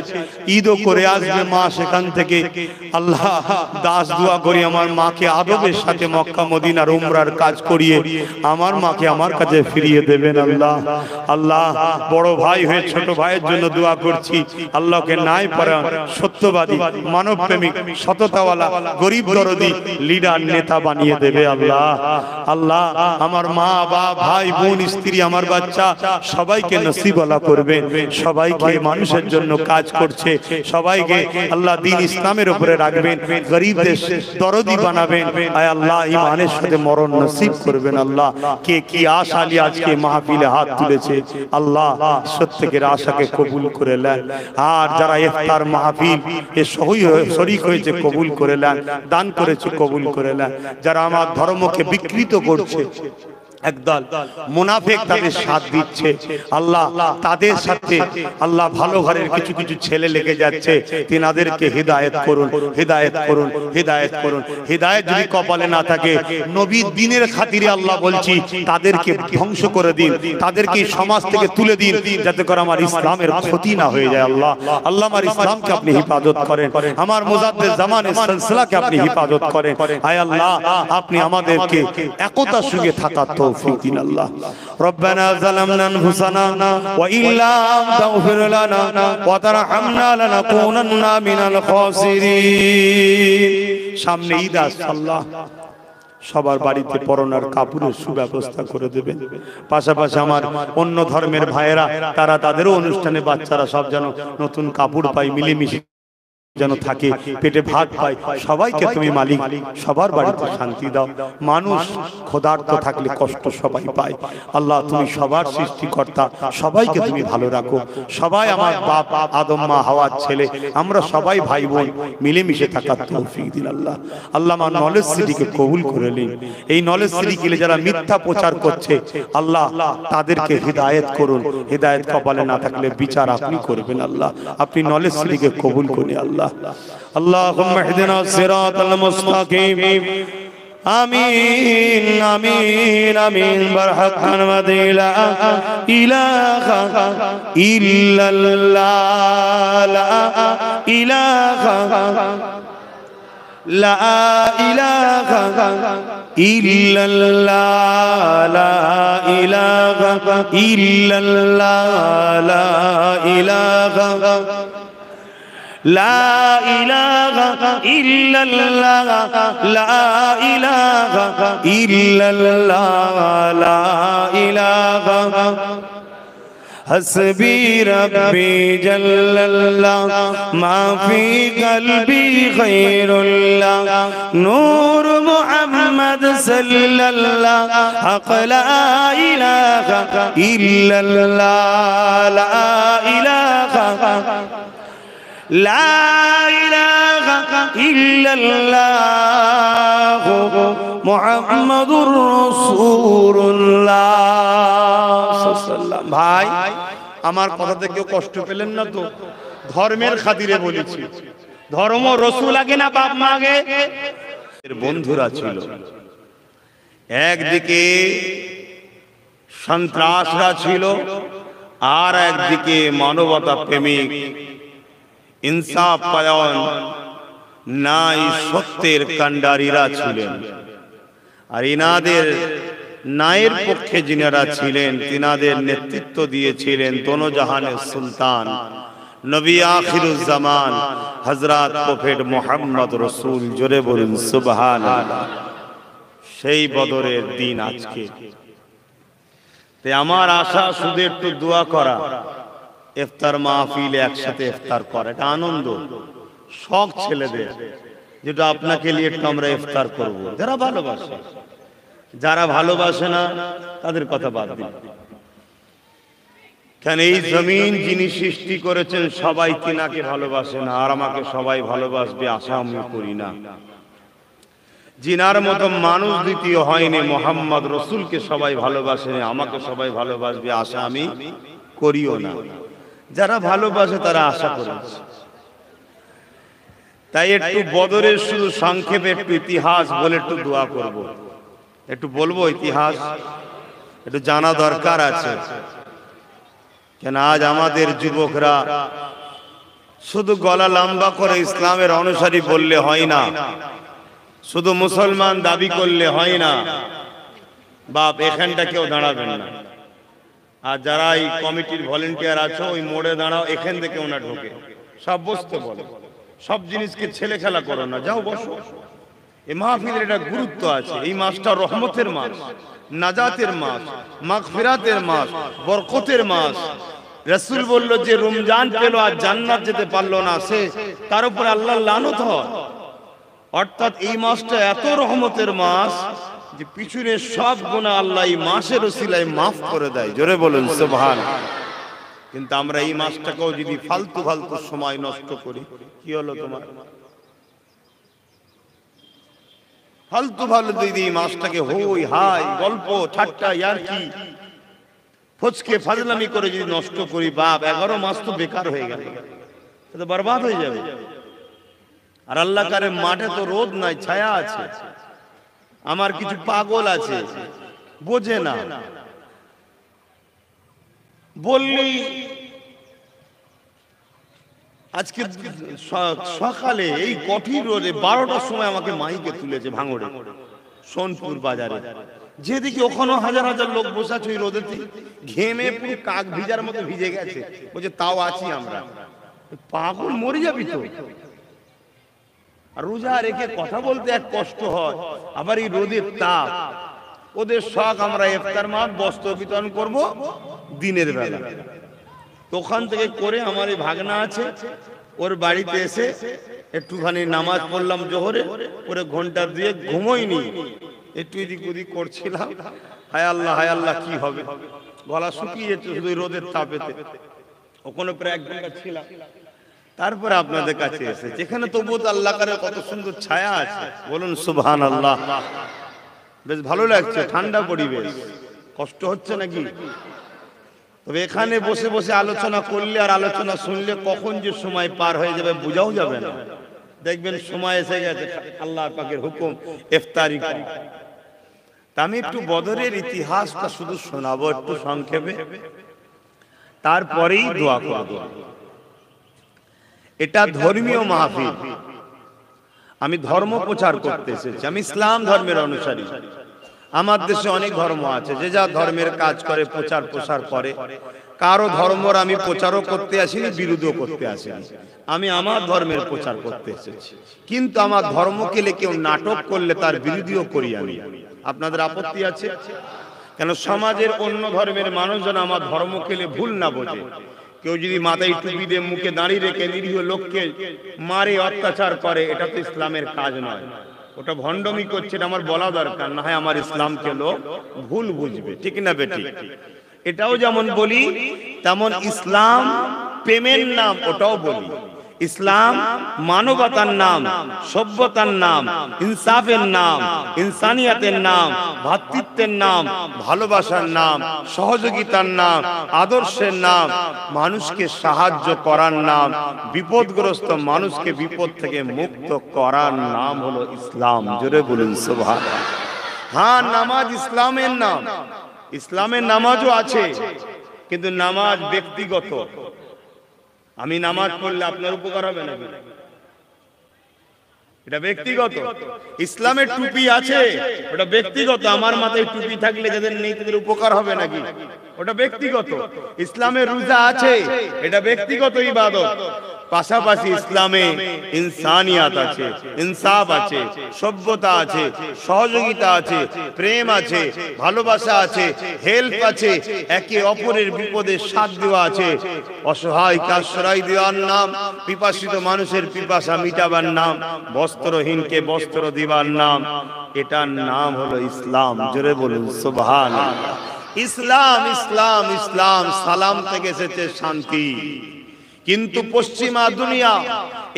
ঈদও করে আসবে মা সেখান থেকে। আল্লাহ দাস দোয়া করি আমার মাকে আদবের সাথে মক্কা মদিনার উমরার কাজ করিয়ে আমার মাকে আমার কাছে ফিরিয়ে দেবেন আল্লাহ। আল্লাহ বড় ভাই হয়ে ছোট ভাইয়ের জন্য দোয়া করছি, আল্লাহকে নাই পারা সত্যবাদী মানব প্রেমিক সততাওয়ালা গরিব দরদি লিডার নেতা বানিয়ে দেবে আল্লাহ। আল্লাহ আমার মা বাবা ভাই বোন স্ত্রী আমার বাচ্চা সবাইকে নসিবওয়ালা করবেন, সবাইকে মানুষের জন্য কাজ করছে, সবাইকে আল্লাহ দ্বীন ইসলামের উপরে রাখবেন, গরিবদের দরদি বানাবেন। আয় আল্লাহ ইমানের সাথে মরণ নসিব করবেন আল্লাহ। কে কি আশা নিয়ে আজকে মাহফিলে হাত তুলেছে আল্লাহ প্রত্যেকের আশাকে কবুল করে নেন। আর যারা ইফতার মাহফিল এ শরীক হয়েছে কবুল করে নেন, দান করেছে কবুল করে নেন। যারা আমার ধর্মকে বিকৃত করছে, একদল মুনাফিক তাদের সাথ দিচ্ছে আল্লাহ, তাদের সাথে আল্লাহ ভালো ঘরের কিছু কিছু ছেলে লেগে যাচ্ছে, তিনাদেরকে হিদায়াত করুন, হিদায়াত করুন, হিদায়াত করুন। হিদায়াত যদি কপালে না থাকে, নবীর দ্বীনের খাতিরে আল্লাহ বলছি তাদেরকে ধ্বংস করে দিন, তাদেরকে সমাজ থেকে তুলে দিন, যাতে করে আমার ইসলামের ক্ষতি না হয়ে যায় আল্লাহ। আল্লাহ আমার ইসলামকে আপনি হিফাজত করেন, আমার মুজাদ্দিদ জামানের সিলসিলাকে আপনি হিফাজত করেন। আয় আল্লাহ আপনি আমাদেরকে একতার সঙ্গে থাকার তৌফিক দিন আল্লাহ। রব্বানা যালামনা আনফুসানা ওয়া ইল্লাম তাগফির লানা ওয়া তারহামনা লানাকুনান্না মিনাল খাসিরিন। সামনে ঈদ আসছে আল্লাহ, সবার বাড়িতে পরনার কাপড়ের সুব্যবস্থা করে দেবেন। পাশাপাশি আমার অন্য ধর্মের ভাইয়েরা তারা তাদেরও অনুষ্ঠানে বাচ্চারা সব যেন নতুন কাপড় পায়, মিলেমিশে যেন থাকে, পেটে ভাত পায়। সবাইকে তুমি মালিক সবার বাড়িতে শান্তি দাও। মানুষ ক্ষুধার্ত থাকলে কষ্ট সবাই পায় আল্লাহ, তুমি সবার সৃষ্টিকর্তা, সবাইকে তুমি ভালো রাখো। সবাই আমার বাপ আদম মা হাওয়ার ছেলে, আমরা সবাই ভাই বোন মিলেমিশে থাকার তৌফিক দিন আল্লাহ। আল্লাহ আমার নলেজ সিটিকে কবুল করে নিন। এই নলেজ সিটি গেলে যারা মিথ্যা প্রচার করছে আল্লাহ তাদেরকে হিদায়াত করুন, হিদায়াত কপালে না থাকলে বিচার আপনি করবেন আল্লাহ। আপনি নলেজ সিটিকে কবুল করুন আল্লাহ। اللهم اهدنا الصراط المستقيم آمين آمين آمين برحق لا إله إلا الله لا إله لا إله إلا الله لا إله إلا الله لا إله লা ইলাহা ইল্লাল্লাহ লা ইলাহা ইল্লাল্লাহ লা ইলাহা حسبي ربي جل الله ما في قلبي خير الله نور محمد صلى الله حق لا إله إلا الله لا إله لا إله إلا الله محمد رسول الله ভাই আমার কথাতে কেউ কষ্ট পেলেন না তো? ধর্মের খাতিরে বলেছি, ধর্ম রসুল আগে না বাপ মা আগে? বন্ধুরা ছিল, একদিকে সন্ত্রাসরা ছিল, আর একদিকে মানবতা প্রেমিক ইনসাফ পরায়ণ নাই সত্যের কাণ্ডারীরা ছিলেন। আর ইনাদের নায়ের পক্ষে যিনারা ছিলেন তিনাদের নেতৃত্ব দিয়েছিলেন দোনো জাহানের সুলতান নবী আখিরুজ্জামান হযরত প্রফেট মুহাম্মদ রাসূল। জোরে বলুন সুবহানাল্লাহ। সেই বদরের দিন আজকে। তাই আমার আশা শুধু একটু দোয়া করা, ইফতার মাহফিলে একসাথে ইফতার করা, এটা আনন্দ শখ ছেলেদের, যেটা আপনাকে নিয়ে একটু আমরা ইফতার করব। যারা ভালোবাসে, যারা ভালোবাসে না তাদের কথা বাদ দিন। কেন এই জমিন যিনি সৃষ্টি করেছেন সবাই তিনাকে ভালোবাসে না, আর আমাকে সবাই ভালোবাসবে আশা আমি করি না। জিনার মতো মানুষ দ্বিতীয় হয়নি, মোহাম্মদ রসুলকে সবাই ভালোবাসে না, আমাকে সবাই ভালোবাসবে আশা আমি করিও না। যারা ভালোবাসে তারা আশা করেছে। তাই একটু বদরের শুধু সংক্ষেপে একটু ইতিহাস বলে একটু দোয়া করব। একটু বলবো ইতিহাস, একটু জানা দরকার আছে। কেন আজ আমাদের যুবকরা শুধু গলা লম্বা করে ইসলামের অনুসারী বললে হয় না, শুধু মুসলমান দাবি করলে হয় না। বাপ এখানটা কেউ দাঁড়াবেন না, আর যারা এই কমিটির ভলেন্টিয়ার আছো ওই মোড়ে দাঁড়াও, এখান থেকে ওনা ঢোকে সব বসতে বলে। সব জিনিসকে ছেলে খেলা করো না, যাও বসো। এই মাহফিলের একটা গুরুত্ব আছে। এই মাসটা রহমতের মাস, নাজাতের মাস, মাগফিরাতের মাস, বরকতের মাস। রাসূল বলল যে রমজান পেল আর জান্নাত যেতে পারলো না, সে তার উপর আল্লাহর লানত হয়। অর্থাৎ এই মাসটা এত রহমতের মাস যে পিছনের সব গুনাহ আল্লাহ এই মাসের ওসিলায় মাফ করে দেয়। জোরে বলুন সুবহানাল্লাহ। কিন্তু আমরা এই মাসটাকেও যদি ফালতু ফালতু সময় নষ্ট করি, কি হলো তোমার? ফালতু ফালতু দিদি মাসটাকে হই হাই গল্প ঠাট্টা ইয়ারকি ফচকে ফাজলামি করে যদি নষ্ট করি, বাপ 11 মাস তো বেকার হয়ে গেল, তো বরবাদ হয়ে যাবে। আর আল্লাহ কারে মাঠে তো রোদ নাই, ছায়া আছে। আমার কিছু পাগল আছে বোঝে না, বললি আজকে সকালে এই কঠিন রোদে 12টার সময় আমাকে মাইকে তুলেছে ভাঙড়ে সোনপুর বাজারে, যেদিকে ওখানে হাজার হাজার লোক বসে আছে ওই রোদেতে, ঘেমে পুরো কাক ভিজার মতো ভিজে গেছে। বলছে তাও আছি আমরা। পাগল, মরে যাবি তো। আর রোজা রেখে কথা বলতে এক কষ্ট হয়, আবার এই রোদের তাপ। ওদের শখ আমরা ইফতার মাহ বস্ত্র বিতরণ করব দিনের বেলা। তো ওখান থেকে করে আমার এই ভাগনা আছে, ওর বাড়িতে এসে একটুখানি নামাজ পড়লাম জোহরে, পরে ঘন্টা দিয়ে ঘুমোইনি, একটু এদিক ওদিক করছিলাম। হায় আল্লাহ কি হবে, গলা শুকিয়ে যেত শুধু রোদের তাপেতে। ওখানে প্রায় 1 ঘন্টা ছিলাম, তারপরে আপনাদের কাছে এসে যেখানে তবুও তো আল্লাহ কারে কত সুন্দর ছায়া আছে। বলুন সুবহানাল্লাহ। বেশ ভালো লাগছে, ঠান্ডা পরিবেশ, কষ্ট হচ্ছে নাকি? তবে এখানে বসে বসে আলোচনা করলে আর আলোচনা শুনলে কখন যে সময় পার হয়ে যাবে বোঝাও যাবে না। দেখবেন সময় এসে গেছে, আল্লাহ পাকের হুকুম ইফতারি করা। তা আমি একটু বদরের ইতিহাসটা শুধু শোনাবো একটু সংক্ষেপে, তারপরেই দোয়া করব। এটা ধর্মীয় মাহফিল, আমি ধর্ম প্রচার করতে এসেছি, আমি ইসলাম ধর্মের অনুসারী। আমার দেশে অনেক ধর্ম আছে, যে যা ধর্মের কাজ করে, প্রচার প্রসার করে। কারো ধর্মর আমি প্রচারও করতে আসিনি, বিরোধও করতে আসিনি। আমি আমার ধর্মের প্রচার করতে এসেছি। কিন্তু আমার ধর্মকে কেউ নাটক করলে তার বিরোধীও করি আমি। আপনাদের আপত্তি আছে? কেন সমাজের অন্য ধর্মের মানুষজন আমার ধর্মকে ভুল না বোঝে। কেউ যদি মাথায় টুপি দিয়ে মুখে দাঁড়িয়ে রেখে নিরীহ লোককে মারে, অত্যাচার করে, এটা তো ইসলামের কাজ নয়, ওটা ভণ্ডমি করছে, এটা আমার বলা দরকার না হয় আমার ইসলামকে লোক ভুল বুঝবে, ঠিক না বেটি? এটাও যেমন বলি, তেমন ইসলাম প্রেমের নাম, ওটাও বলি। ইসলাম মানবতার নাম, সভ্যতার নাম, ইনসাফের নাম, ইনসানিয়াতের নাম, ভ্রাতৃত্বের নাম, ভালোবাসার নাম, সহযোগিতার নাম, আদর্শের নাম, মানুষকে সাহায্য করার নাম, বিপদগ্রস্ত মানুষকে বিপদ থেকে মুক্ত করার নাম হলো ইসলাম। জোরে বলুন সুবহানাল্লাহ। হ্যাঁ, নামাজ ইসলামের নাম, ইসলামের নামাজও আছে, কিন্তু নামাজ ব্যক্তিগত। আমি নামাজ পড়লে আপনার উপকার হবে নাকি? এটা ব্যক্তিগত। ইসলামের টুপি আছে, ওটা ব্যক্তিগত। আমার মাথায় টুপি থাকলে যাদের নেই তাদের উপকার হবে নাকি? ওটা ব্যক্তিগত। ইসলামের রোজা আছে, এটা ব্যক্তিগত ইবাদত। পাশাপাশি ইসলামে ইনসানিয়াত আছে, ইনসাফ আছে, সভ্যতা আছে, সহযোগিতা আছে, প্রেম আছে, ভালোবাসা আছে, হেল্প আছে, একে অপরের বিপদে সাথ দেওয়া আছে, অসহায়কে আশ্রয় দেওয়ার নাম, পিপাসিত মানুষের পিপাসা মিটাবার নাম, বস্ত্রহীনকে বস্ত্র দিবার নাম, এটার নাম হলো ইসলাম। জোরে বলুন সুবহানাল্লাহ। ইসলাম ইসলাম ইসলাম, সালাম থেকে এসেছে শান্তি। কিন্তু পশ্চিমা দুনিয়া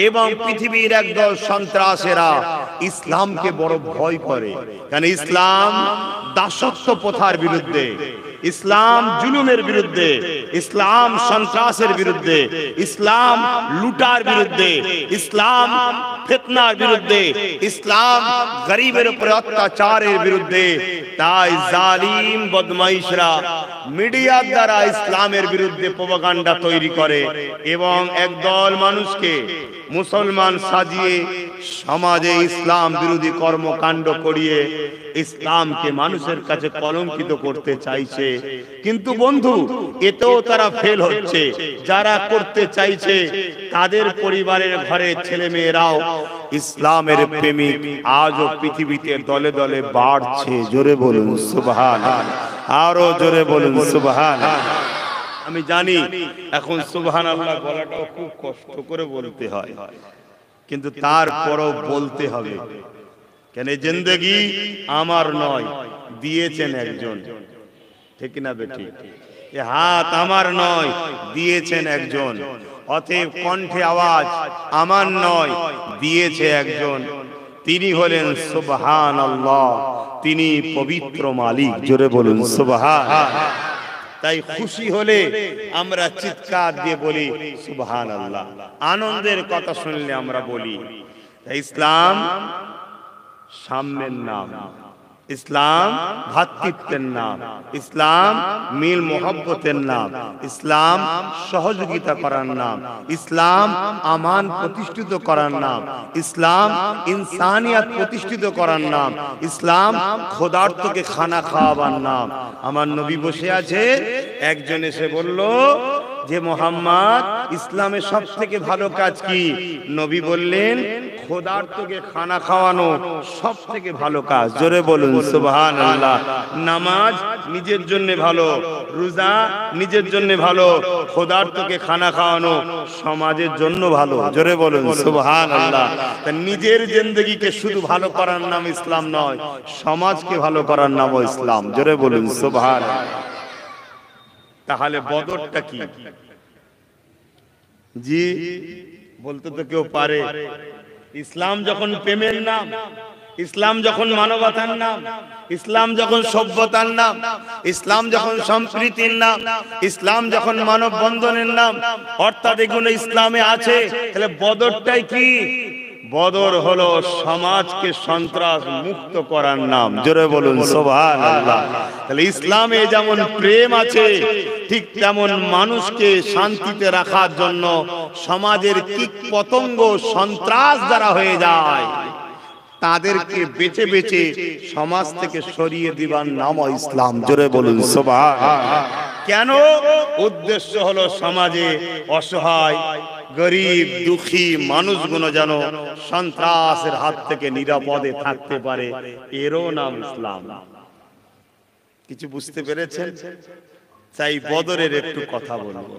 এবং পৃথিবীর একদল সন্ত্রাসীরা ইসলামকে বড় ভয় করে, কারণ ইসলাম দাসত্ব প্রথার বিরুদ্ধে, ইসলাম জুলুমের বিরুদ্ধে, ইসলাম সন্ত্রাসের বিরুদ্ধে, ইসলাম লুটার বিরুদ্ধে, ইসলাম ফিতনার বিরুদ্ধে, ইসলাম গরিবের উপর অত্যাচারের বিরুদ্ধে। তাই জালিম বদমাইশরা মিডিয়ার দ্বারা ইসলামের বিরুদ্ধে প্রপাগান্ডা তৈরি করে এবং একদল মানুষকে মুসলমান সাজিয়ে সমাজে ইসলাম বিরোধী কর্মকাণ্ড করিয়ে ইসলামকে মানুষের কাছে কলঙ্কিত করতে চাইছে। কিন্তু বন্ধু, এতেও তারা ফেল হচ্ছে। যারা করতে চাইছে তাদের পরিবারের ঘরের ছেলে মেয়েরাও ইসলামের প্রেমিক আজও পৃথিবীতে দলে দলে বাড়ছে। জোরে বলুন সুবহানাল্লাহ, আরো জোরে বলুন সুবহানাল্লাহ। আমি জানি এখন সুবহানাল্লাহ বলাটাও খুব কষ্ট করে বলতে হয়, কিন্তু তারপরও বলতে হবে। কেন জিন্দেগি আমার নয়, দিয়েছেন একজন, ঠিক না বেটি? এ হাত আমার নয়, দিয়েছেন একজন। অতএব কণ্ঠে আওয়াজ আমার নয়, দিয়েছে একজন। তিনি হলেন সুবহানাল্লাহ, তিনি পবিত্র মালিক। জোরে বলুন সুবহানাল্লাহ। তাই খুশি হলে আমরা চিৎকার দিয়ে বলি সুবহানাল্লাহ, আনন্দের কথা শুনলে আমরা বলি। ইসলাম সাম্যের নাম, ইসলাম ভ্রাতৃত্বের নাম, ইসলাম মিল মোহব্বতের নাম, ইসলাম সহযোগিতা করার নাম, ইসলাম আমান প্রতিষ্ঠিত করার নাম, ইসলাম ইনসানিয়াত প্রতিষ্ঠিত করার নাম, ইসলাম ক্ষুধার্তকে খানা খাওয়াবার নাম। আমার নবী বসে আছে, একজন এসে বলল যে মুহাম্মদ, ইসলামের সব থেকে ভালো কাজ কি? নবী বললেন, ক্ষুধার্তকে খানা খাওয়ানো সব থেকে ভালো কাজ। জোরে বলুন সুবহানাল্লাহ। নামাজ নিজের জন্য ভালো, রোজা নিজের জন্য ভালো, ক্ষুধার্তকে খানা খাওয়ানো সমাজের জন্য ভালো। জোরে বলুন সুবহানাল্লাহ। নিজের জিন্দেগিকে শুধু ভালো করার নাম ইসলাম নয়, সমাজকে ভালো করার নামও ইসলাম। জোরে বলুন সুবহানাল্লাহ। তাহলে বদরটা কি? জি বলতে তো কেউ পারে। ইসলাম যখন প্রেমের নাম, ইসলাম যখন মানবতার নাম, ইসলাম যখন সভ্যতার নাম, ইসলাম যখন সম্প্রীতির নাম, ইসলাম যখন মানব বন্ধনের নাম, অর্থাৎ এগুলো ইসলামে আছে, তাহলে বদরটাই কি? বদর হলো সমাজকে সন্ত্রাস মুক্ত করার নাম। জোরে বলুন সুবহানাল্লাহ। তাহলে ইসলামে যেমন প্রেম আছে, ঠিক তেমন মানুষকে শান্তিতে রাখার জন্য সমাজের কীট পতঙ্গ সন্ত্রাস দ্বারা হয়ে যায়, তাদেরকে বেছে বেছে সমাজ থেকে সরিয়ে দিবার নাম ইসলাম। জোরে বলুন সুবহানাল্লাহ। কেন? উদ্দেশ্য হলো সমাজে অসহায় গরিব দুঃখী মানুষগুলো যেন সন্ত্রাসের হাত থেকে নিরাপদে থাকতে পারে, এরও নাম ইসলাম। কিছু বুঝতে পেরেছেন? তাই বদরের একটু কথা বলবো।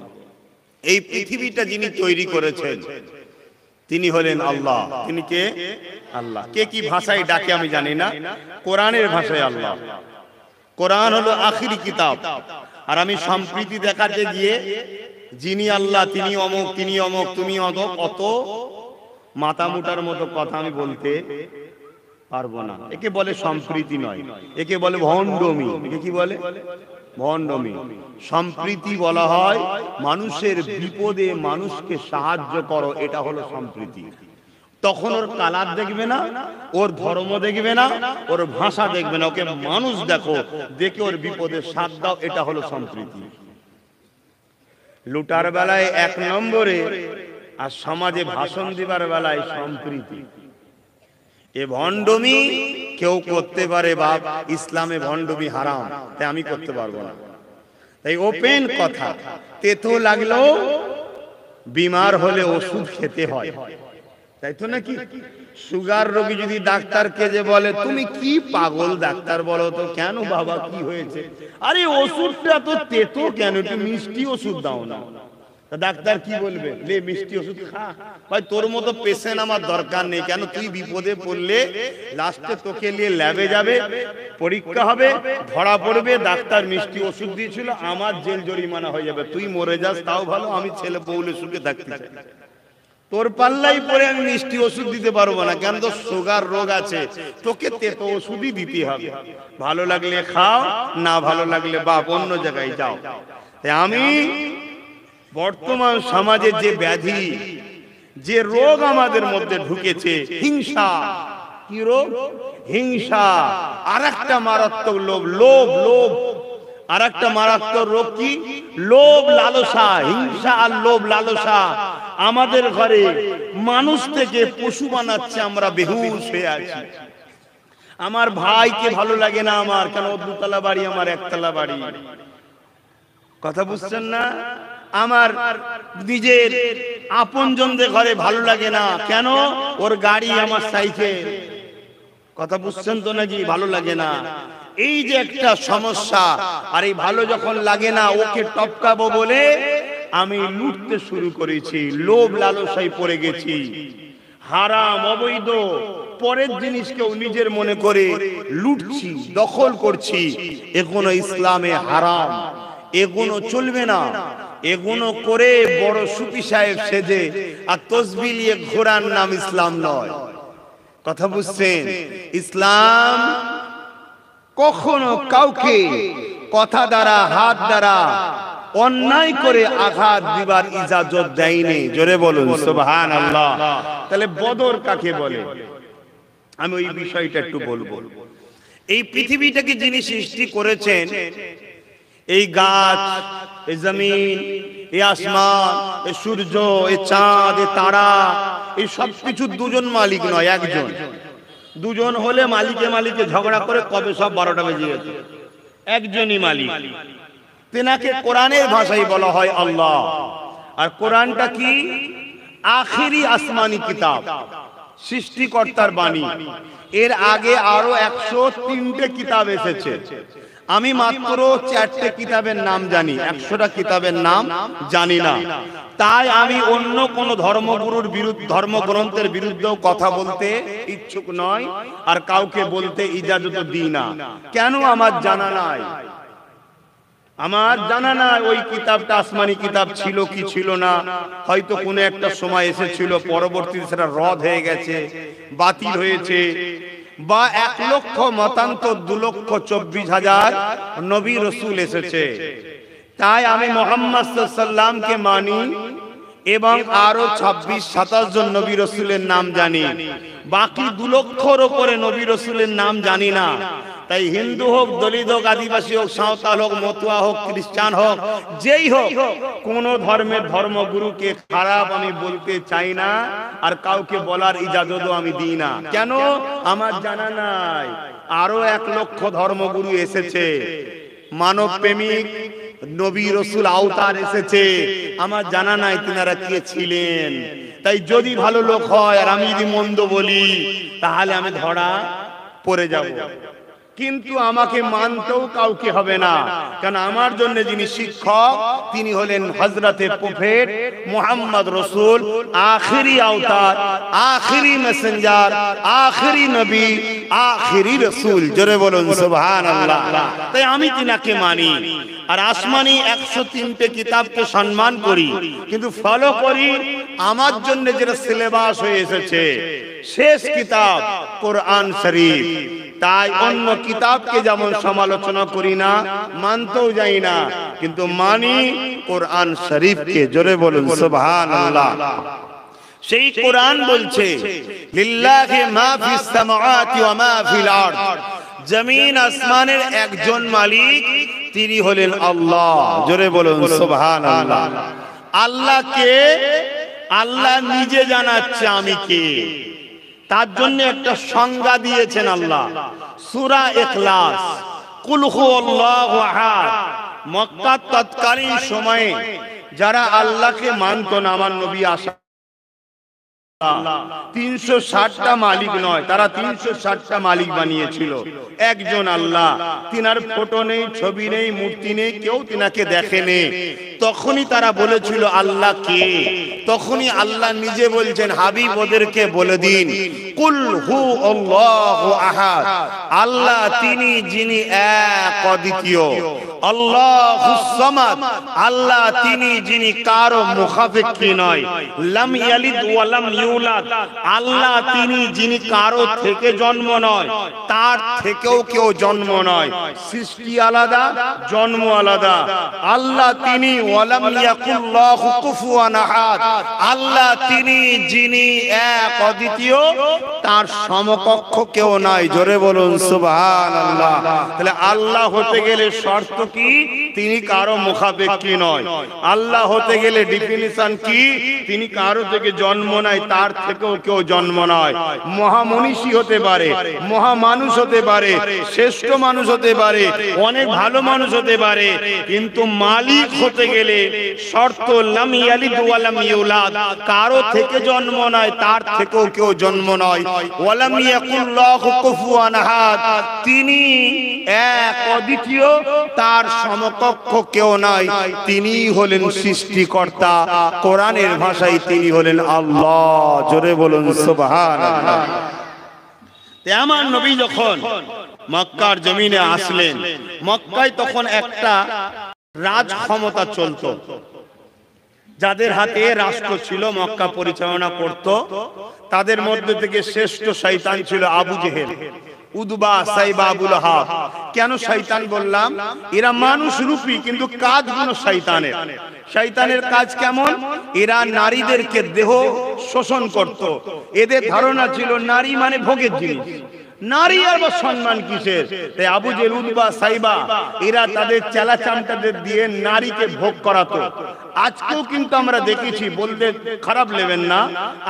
এই পৃথিবীটা যিনি তৈরি করেছেন তিনি হলেন আল্লাহ। তিনি কে? আল্লাহ। কে কি ভাষায় ডাকে আমি জানি না, কোরআনের ভাষায় আল্লাহ। কোরআন হলো আখিরি কিতাব। আর আমি সম্প্রীতি দেখাতে গিয়ে যিনি আল্লাহ তিনি অমুক, তিনি অমুক, তুমি অমুক, অত মাথা মুটার মতো কথা আমি বলতে পারবো না। একে বলে সম্প্রীতি নয়, একে বলে ভণ্ডমি। একে কি বলে? ভণ্ডমি। সম্প্রীতি বলা হয় মানুষের বিপদে মানুষকে সাহায্য করো, এটা হলো সম্প্রীতি। তখন ওর কালার দেখবে না, ওর ধর্ম দেখবে না, ওর ভাষা দেখবে না, ওকে মানুষ দেখো, দেখে ওর বিপদে সাথ দাও, এটা হলো সম্প্রীতি। লুটার বেলায় এক নম্বরে, আর সমাজে ভাষণ দিবার বেলায় সম্প্রীতি। এ ভণ্ডমি কেউ করতে পারে বাপ, ইসলামে ভণ্ডমি হারাম, তাই আমি করতে পারবো না। তাই ওপেন কথা, তেতো লাগলেও বিমার হলে ওষুধ খেতে হয়, তাই তো নাকি? সুগার রোগী যদি ডাক্তারকে যে বলে তুমি কি পাগল ডাক্তার বলো তো, কেন বাবা কি হয়েছে? আরে ওষুধটা তো তেতো কেন, একটু মিষ্টি ওষুধ দাও না। ডাক্তার কি বলবে? লে মিষ্টি ওষুধ খা। ভাই তোর মতো পেশেন্ট আমার দরকার নেই। কেন? তুই বিপদে পড়লে লাস্টে তোকে নিয়ে ল্যাবে যাবে, পরীক্ষা হবে, ধরা পড়বে ডাক্তার মিষ্টি ওষুধ দিয়েছিল, আমার জেল জরিমানা হয়ে যাবে। তুই মরে যাস তাও ভালো, আমি ছেলে বউলে সুখে থাকতে চাই। তোর পাল্লাই পরে আমি মিষ্টি ওষুধ দিতে পারবো না। কেন? তোর সুগার রোগ আছে, তোকে তেতো ওষুধই দিতে হবে। ভালো লাগলে খাও, না ভালো লাগলে বাপ অন্য জায়গায় যাও। তাই আমি বর্তমান সমাজে যে ব্যাধি, যে রোগ আমাদের মধ্যে ঢুকেছে, হিংসা। কি রোগ? হিংসা। আর একটা মারাত্মক লোভ, লোভ লোভ। আর একটা মারাত্মক রোগ কি? লোভ লালসা। হিংসা আর লোভ লালসা আমাদের ঘরে মানুষ থেকে পশু বানাচ্ছে, আমরা বেহুশ হয়ে আছি। আমার ভাইকে ভালো লাগে না আমার, কেন? ও দুতলা বাড়ি, আমার একতলা বাড়ি। কথা বুঝছেন না? আমার নিজের আপনজনদের ঘরে ভালো লাগে না, কেন? ওর গাড়ি, আমার সাইকেল। কথা বুঝছেন তো নাকি? ভালো লাগে না। এই যে একটা সমস্যা। আর এই ভালো যখন লাগে না, ওকে টপকাবো বলে আমি লুটতে শুরু করেছি, লোভ লালসায় পড়ে গেছি। হারাম অবৈধ পরের জিনিসকেও নিজের মনে করে লুটছি, দখল করছি। এগুলো ইসলামে হারাম, এগুলো চলবে না। এগুলো করে বড় সুফি সাহেব সেজে আর তসবিহ নিয়ে ঘোরার নাম ইসলাম নয়। কথা বুঝছেন? ইসলাম কখনো কাউকে কথা দ্বারা, হাত দ্বারা অন্যায় করে আঘাত দিবার ইজাজত দেয়নি। জোরে বলুন সুবহানাল্লাহ। তাহলে বদর কাকে বলে? আমি ওই বিষয়টা একটু বলবো। এই পৃথিবীটাকে যিনি সৃষ্টি করেছেন, এই গাছ, এই জমিন, এই আসমান, এই সূর্য, এই চাঁদ, এই তারা, এই সব কিছু দুজন মালিক নয়, একজন। দুজন হলে মালিকে মালিকে ঝগড়া করে কবে সব 12টা বেজে যেত। একজনই মালিক, তেনাকে কোরআনের ভাষায় বলা হয় আল্লাহ। আর কোরআনটা কি? আখেরি আসমানি কিতাব, সৃষ্টিকর্তার বাণী। এর আগে আরো 103টে কিতাব এসেছে। আমি মাত্র 4টে কিতাবের নাম জানি, 100টা কিতাবের নাম জানি না। তাই আমি অন্য কোন ধর্মগুরুর বিরুদ্ধে, ধর্মগ্রন্থের বিরুদ্ধেও কথা বলতে ইচ্ছুক নয়, আর কাউকে বলতে ইজাজত দিই না। কেন? আমার জানা নাই। আমার জানা নাই ওই কিতাবটা আসমানি কিতাব ছিল কি ছিল না। হয়তো কোনো একটা সময় এসেছিল, পরবর্তীতে সেটা রদ হয়ে গেছে, বাতিল হয়েছে। বা 1 লক্ষ মতান্তর 2,24,000 নবী রসুল এসেছে। তাই আমি মুহাম্মদ সাল্লাল্লাহু আলাইহি ওয়াসাল্লামকে মানি, এবং আরো 26-27 জন নবী রাসূলের নাম জানি, বাকি 2 লক্ষর উপরে নবী রাসূলের নাম জানি না। তাই হিন্দু হোক, দলিত হোক, আদিবাসী হোক, সাঁওতাল হোক, মতুয়া হোক, খ্রিস্টান হোক, যেই হোক, কোন ধর্মের ধর্মগুরুকে খারাপ আমি বলতে চাই না, আর কাউকে বলার ইজাজতও আমি দিই না। কেন? আমার জানা নাই। আরো 1 লক্ষ ধর্মগুরু এসেছে, মানব প্রেমিক নবী রাসূল আওতার এসেছে, আমার জানা নাই তিনারা কে ছিলেন। তাই যদি ভালো লোক হয় আর আমি যদি মন্দ বলি, তাহলে আমি ধরা পড়ে যাব। কিন্তু আমাকে মানতেও কাউকে হবে না, কারণ আমার জন্য যিনি শিক্ষক তিনি হলেন হযরতে প্রফেট মুহাম্মদ রাসূল, আখেরি আওতার, আখেরি মেসেঞ্জার, আখেরি নবী, আখেরি রাসূল। জোরে বলুন সুবহানাল্লাহ। তাই আমি তিনাকে মানি, আর আসমানি 103টে কিতাবকে সম্মান করি, কিন্তু ফলো করি আমার জন্য যেটা সিলেবাস হয়ে এসেছে, শেষ কিতাব কোরআন শরীফ। তাই অন্য কিতাবকে যেমন সমালোচনা করি না, মানতেও যাই না, কিন্তু মানি কোরআন শরীফকে। জোরে বলুন সুবহানাল্লাহ। সেই কোরআন বলছে লিল্লাহি মা ফিস সামাওয়াতি ওয়া মা ফিল আরদ, জমিন আসমানের একজন মালিক, তিনি হলেন আল্লাহ। জোরে বলুন সুবহানাল্লাহ। আল্লাহ কে? আল্লাহ নিজে জানাচ্ছে আমি কে, তার জন্য একটা সংজ্ঞা দিয়েছেন আল্লাহ। সূরা ইখলাস, কুল হুয়াল্লাহু আহাদ। মক্কার তৎকালীন সময়ে যারা আল্লাহকে মানত না, আমার নবী আসা 360টা মালিক নয়, তারা 360টা মালিক বানিয়েছিল। একজন আল্লাহ, তিনার ফটো নেই, ছবি নেই, মূর্তি নেই, কেউ তিনাকে দেখেনি। তখনই তারা বলেছিল আল্লাহ কে? তখনই আল্লাহ নিজে বলছেন, হাবিব ওদেরকে বলে দিন, কুল হু আল্লাহু আহাদ, আল্লাহ তিনি যিনি এক অদ্বিতীয়, আল্লাহুস সামাদ, আল্লাহ তিনি যিনি কারো মুখাপেক্ষী নয়, লাম ইয়ালিদ ওয়া লাম ইউলাদ, আল্লাহ তিনি যিনি কারো থেকে জন্ম নয়, তার থেকেও কেউ জন্ম নয়। সৃষ্টি আলাদা, জন্ম আলাদা। আল্লাহ তিনি ওয়ালাম ইয়াকুল্লাহু কুফুয়ান আহাদ, আল্লাহ তিনি যিনি এক অদ্বিতীয়, তার সমকক্ষ কেউ নাই। জোরে বলুন সুবহানাল্লাহ। তাহলে আল্লাহ হতে গেলে শর্ত কি? তিনি কারো মুখাপেক্ষী নয়। আল্লাহ হতে গেলে ডেফিনিশন কি? তিনি কারো থেকে জন্ম নাই, তার থেকেও কেউ জন্ম নয়। মহামনীষী হতে পারে, মহামানুষ হতে পারে, শ্রেষ্ঠ মানুষ হতে পারে, অনেক ভালো মানুষ হতে পারে, কিন্তু মালিক হতে গেলে শর্ত লাম ইয়ালিদ ওয়া লাম ইউলাদ, কারো থেকে জন্ম নয়, তার থেকেও কেউ জন্ম নয়। ওয়ালাম ইয়াকুল্লাহু কুফুয়ান আহাদ, তিনি এক অদ্বিতীয়, তার সমকক্ষ কেউ নাই। তিনিই হলেন সৃষ্টিকর্তা। কোরআনের ভাষায় তিনি হলেন আল্লাহ। জোরে বলুন সুবহানাল্লাহ। আমার নবী যখন মক্কার জমিনে আসলেন, মক্কায় তখন একটা রাজ ক্ষমতা চলতো, যাদের হাতে রাষ্ট্র ছিল, মক্কা পরিচালনা করত, তাদের মধ্যে থেকে শ্রেষ্ঠ শয়তান ছিল আবু জেহেল, উদবা, সাইবা, আবু লাহাব। কেন শয়তান বললাম? এরা মানুষ রূপী, কিন্তু কাজগুলো শয়তানের। শয়তানের কাজ কেমন? এরা নারীদেরকে দেহ শোষণ করত। এদের ধারণা ছিল নারী মানে ভোগের জিনিস, নারী আর সম্মান কিসের? তাই আবু জেহেল, উদবা, সাইবা এরা তাদের চেলা চামটাদের দিয়ে নারীকে ভোগ করাতো। আজকেও কিন্তু আমরা দেখেছি, বলতে খারাপ নেবেন না,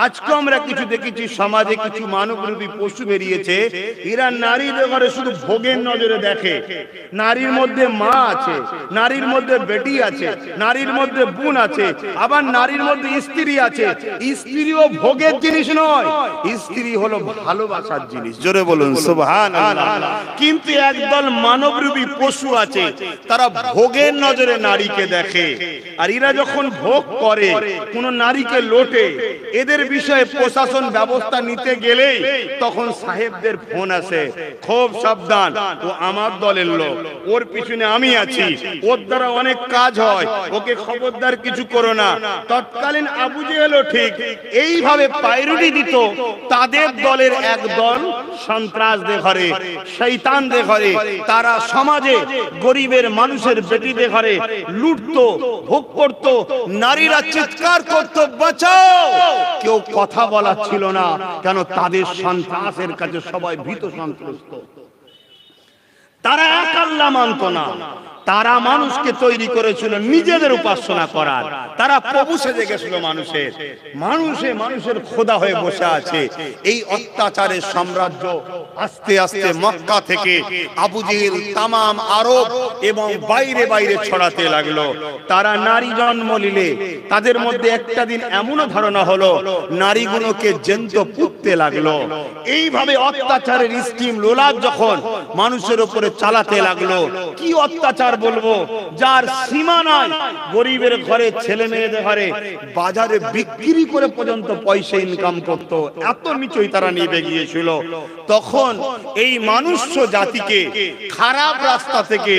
আজকেও আমরা কিছু দেখেছি, সমাজে কিছু মানবরূপী পশু বেরিয়েছে, এরা নারীদের ঘরে শুধু ভোগের নজরে দেখে। নারীর মধ্যে মা আছে, নারীর মধ্যে বেটি আছে, নারীর মধ্যে বোন আছে, আবার নারীর মধ্যে স্ত্রী আছে। স্ত্রীও ভোগের জিনিস নয়, স্ত্রী হলো ভালোবাসার জিনিস। জোরে বলুন সুবহানাল্লাহ। কিন্তু একদল মানবরূপী পশু আছে, তারা ভোগের নজরে নারীকে দেখে। আর এরা যখন ভোগ করে, কোন নারীকে লোটে, এদের বিষয়ে প্রশাসন ব্যবস্থা নিতে গেলে তখন সাহেবদের ফোন আসে, খুব সাবধান, ও আমার দলের লোক, ওর পিছনে আমি আছি, ওর দ্বারা অনেক কাজ হয়, ওকে খবরদার কিছু করো না। তৎকালীন আবু জেহেলও ঠিক এইভাবে পায়রুটি দিত তাদের দলের এক দল সন্ত্রাসদের ঘরে, শয়তানদের ঘরে। তারা সমাজে গরিবের মানুষের বেটিদের ঘরে লুটতো, ভোগ করত, করত, নারীরা চিৎকার করত বাঁচাও, কেউ কথা বলার ছিল না, কেন তাদের সন্ত্রাসের কাছে সবাই ভীত সন্ত্রস্ত। তারা এক আল্লাহ মানত না, তারা মানুষকে তৈরি করেছিল নিজেদের উপাসনা করার। তারা প্রভু সেজে গেছিল মানুষের, মানুষের খোদা হয়ে বসে আছে। এই অত্যাচারের সাম্রাজ্য আস্তে আস্তে মক্কা থেকে আবু জেহেল তামাম আরব এবং বাইরে বাইরে ছড়াতে লাগলো। তারা নারী জন্ম নিলে তাদের মধ্যে একটা দিন এমনও ধারণা হলো নারীগুলোকে জ্যান্ত পুঁততে লাগলো। এইভাবে অত্যাচারের স্টিম লোলাদ যখন মানুষের উপরে চালাতে লাগলো, কি অত্যাচার বলবো, যার সীমা নাই। গরিবের ঘরে ছেলে মেয়েদের ঘরে বাজারে বিক্রি করে পর্যন্ত পয়সা ইনকাম করত, এত নিচই তারা নেমে গিয়েছিল। তখন এই মনুষ্য জাতিকে খারাপ রাস্তা থেকে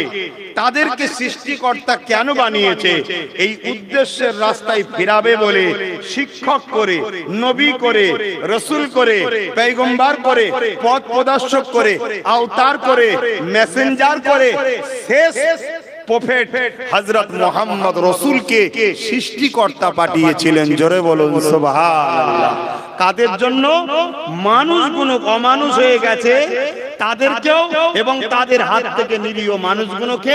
তাদেরকে সৃষ্টিকর্তা কেন বানিয়েছে, এই উদ্দেশ্যের রাস্তায় ফিরাবে বলে শিক্ষক করে, নবী করে, রসুল করে, পয়গম্বর করে, পথ প্রদর্শক করে, আওতার করে, মেসেঞ্জার করে, শেষ প্রফেট হযরত মুহাম্মদ রাসূলকে সৃষ্টিকর্তা পাঠিয়েছিলেন। জোরে বলুন সুবহানাল্লাহ। কাদের জন্য? মানুষগুলো অমানুষ হয়ে গেছে তাদেরকেও এবং তাদের হাত থেকে নিরীহ মানুষগুলোকে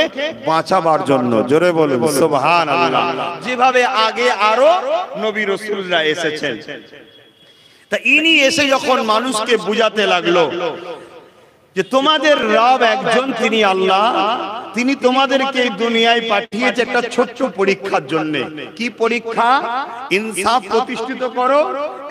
বাঁচাবার জন্য। জোরে বলুন সুবহানাল্লাহ। যেভাবে আগে আরো নবী রাসূলরা এসেছেন, তা ইনি এসে যখন মানুষকে বুঝাতে লাগলো যে তোমাদের রব একজন, তিনি আল্লাহ, তিনি তোমাদেরকে এই দুনিয়ায় পাঠিয়েছে একটা ছোট্ট পরীক্ষার জন্য। কি পরীক্ষা? ইনসাফ প্রতিষ্ঠিত করো,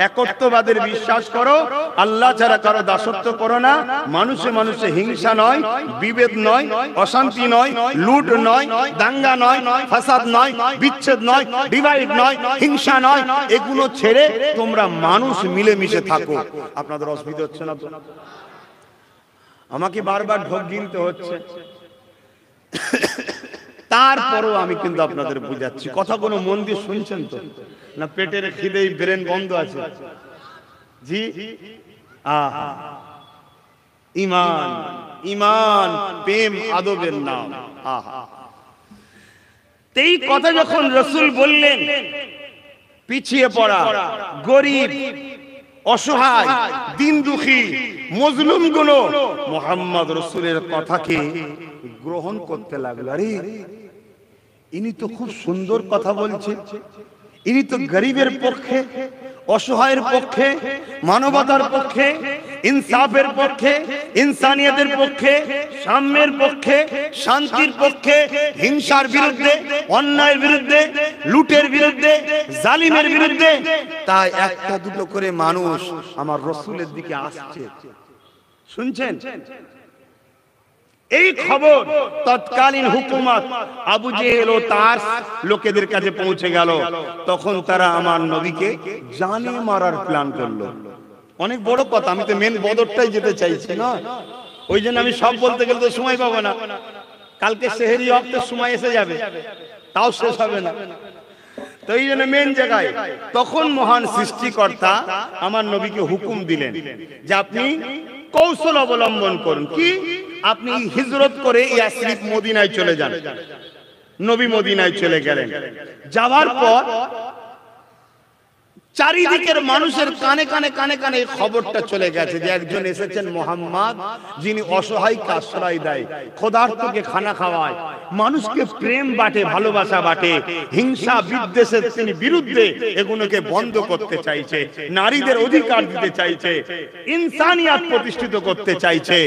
একত্ববাদের বিশ্বাস করো, আল্লাহ ছাড়া কারো দাসত্ব করো না, মানুষে মানুষে হিংসা নয়, বিভেদ নয়, অশান্তি নয়, লুট নয়, দাঙ্গা নয়, ফাসাদ নয়, বিচ্ছেদ নয়, ডিভাইড নয়, হিংসা নয়, এগুলো ছেড়ে তোমরা মানুষ মিলেমিশে থাকো। আপনাদের অসুবিধা হচ্ছে না তো? আমাকে বারবার ঢোক গিলতে হচ্ছে, তারপরও আমি কিন্তু আপনাদের বুঝাচ্ছি। কথাগুলো মন দিয়ে শুনছেন তো না? পেটের খিদেই ব্রেন বন্ধ আছে? জি, আহা, ঈমান, ঈমান, প্রেম, আদবের নাম। আহা, এই কথা যখন রাসূল বললেন, পিছিয়ে পড়া, গরিব, অসহায়, দিন দুঃখী, মজলুম গুলো মুহাম্মদ রাসূলের কথাকে গ্রহণ করতে লাগলো। আরে ইনি তো খুব সুন্দর কথা বলছে, ইনি তো গরিবের পক্ষে, অসহায়ের পক্ষে, মানবতার পক্ষে, ইনসাফের পক্ষে, ইনসানিয়তের পক্ষে, সাম্যের পক্ষে, শান্তির পক্ষে, হিংসার বিরুদ্ধে, অন্যায়ের বিরুদ্ধে, লুটের বিরুদ্ধে, জালিমের বিরুদ্ধে। তাই একটা দুটো করে মানুষ আমার রাসূলের দিকে আসছে, শুনছেন? এই খবর তৎকালীন হুকুমত আবু জেহেল ও তার লোকেদের কাছে পৌঁছে গেল। তখন তারা আমার নবীকে জানে মারার প্ল্যান করলো। অনেক বড় কথা, আমি তো মেন বদরটাই যেতে চাইছি না, ওই জন্য আমি সব বলতে গেলে তো সময় পাবো না। কালকে সেহরি ওয়াক্তের সময় এসে যাবে, তাও শেষ হবে না। তো এই জন্য মেন জায়গায় তখন মহান সৃষ্টিকর্তা আমার নবীকে হুকুম দিলেন যে আপনি কৌশল অবলম্বন করুন। কি? আপনি হিজরত করে ইয়াসরিব মদিনায় চলে যান। নবী মদিনায় চলে গেলেন। যাওয়ার পর চারিদিকের মানুষের কানে কানে কানে কানে খবরটা চলে গেছে যে একজন এসেছেন মুহাম্মদ, যিনি অসহায়কে আশ্রয় দেয়, ক্ষুধার্তকে খানা খাওয়ায়, মানুষকে প্রেম বাটে, ভালোবাসা বাটে, হিংসা বিদ্বেষের তিনি বিরুদ্ধে, এগুলোকে বন্ধ করতে চাইছে, নারীদের অধিকার দিতে চাইছে, ইনসানিয়াত প্রতিষ্ঠিত করতে চাইছে,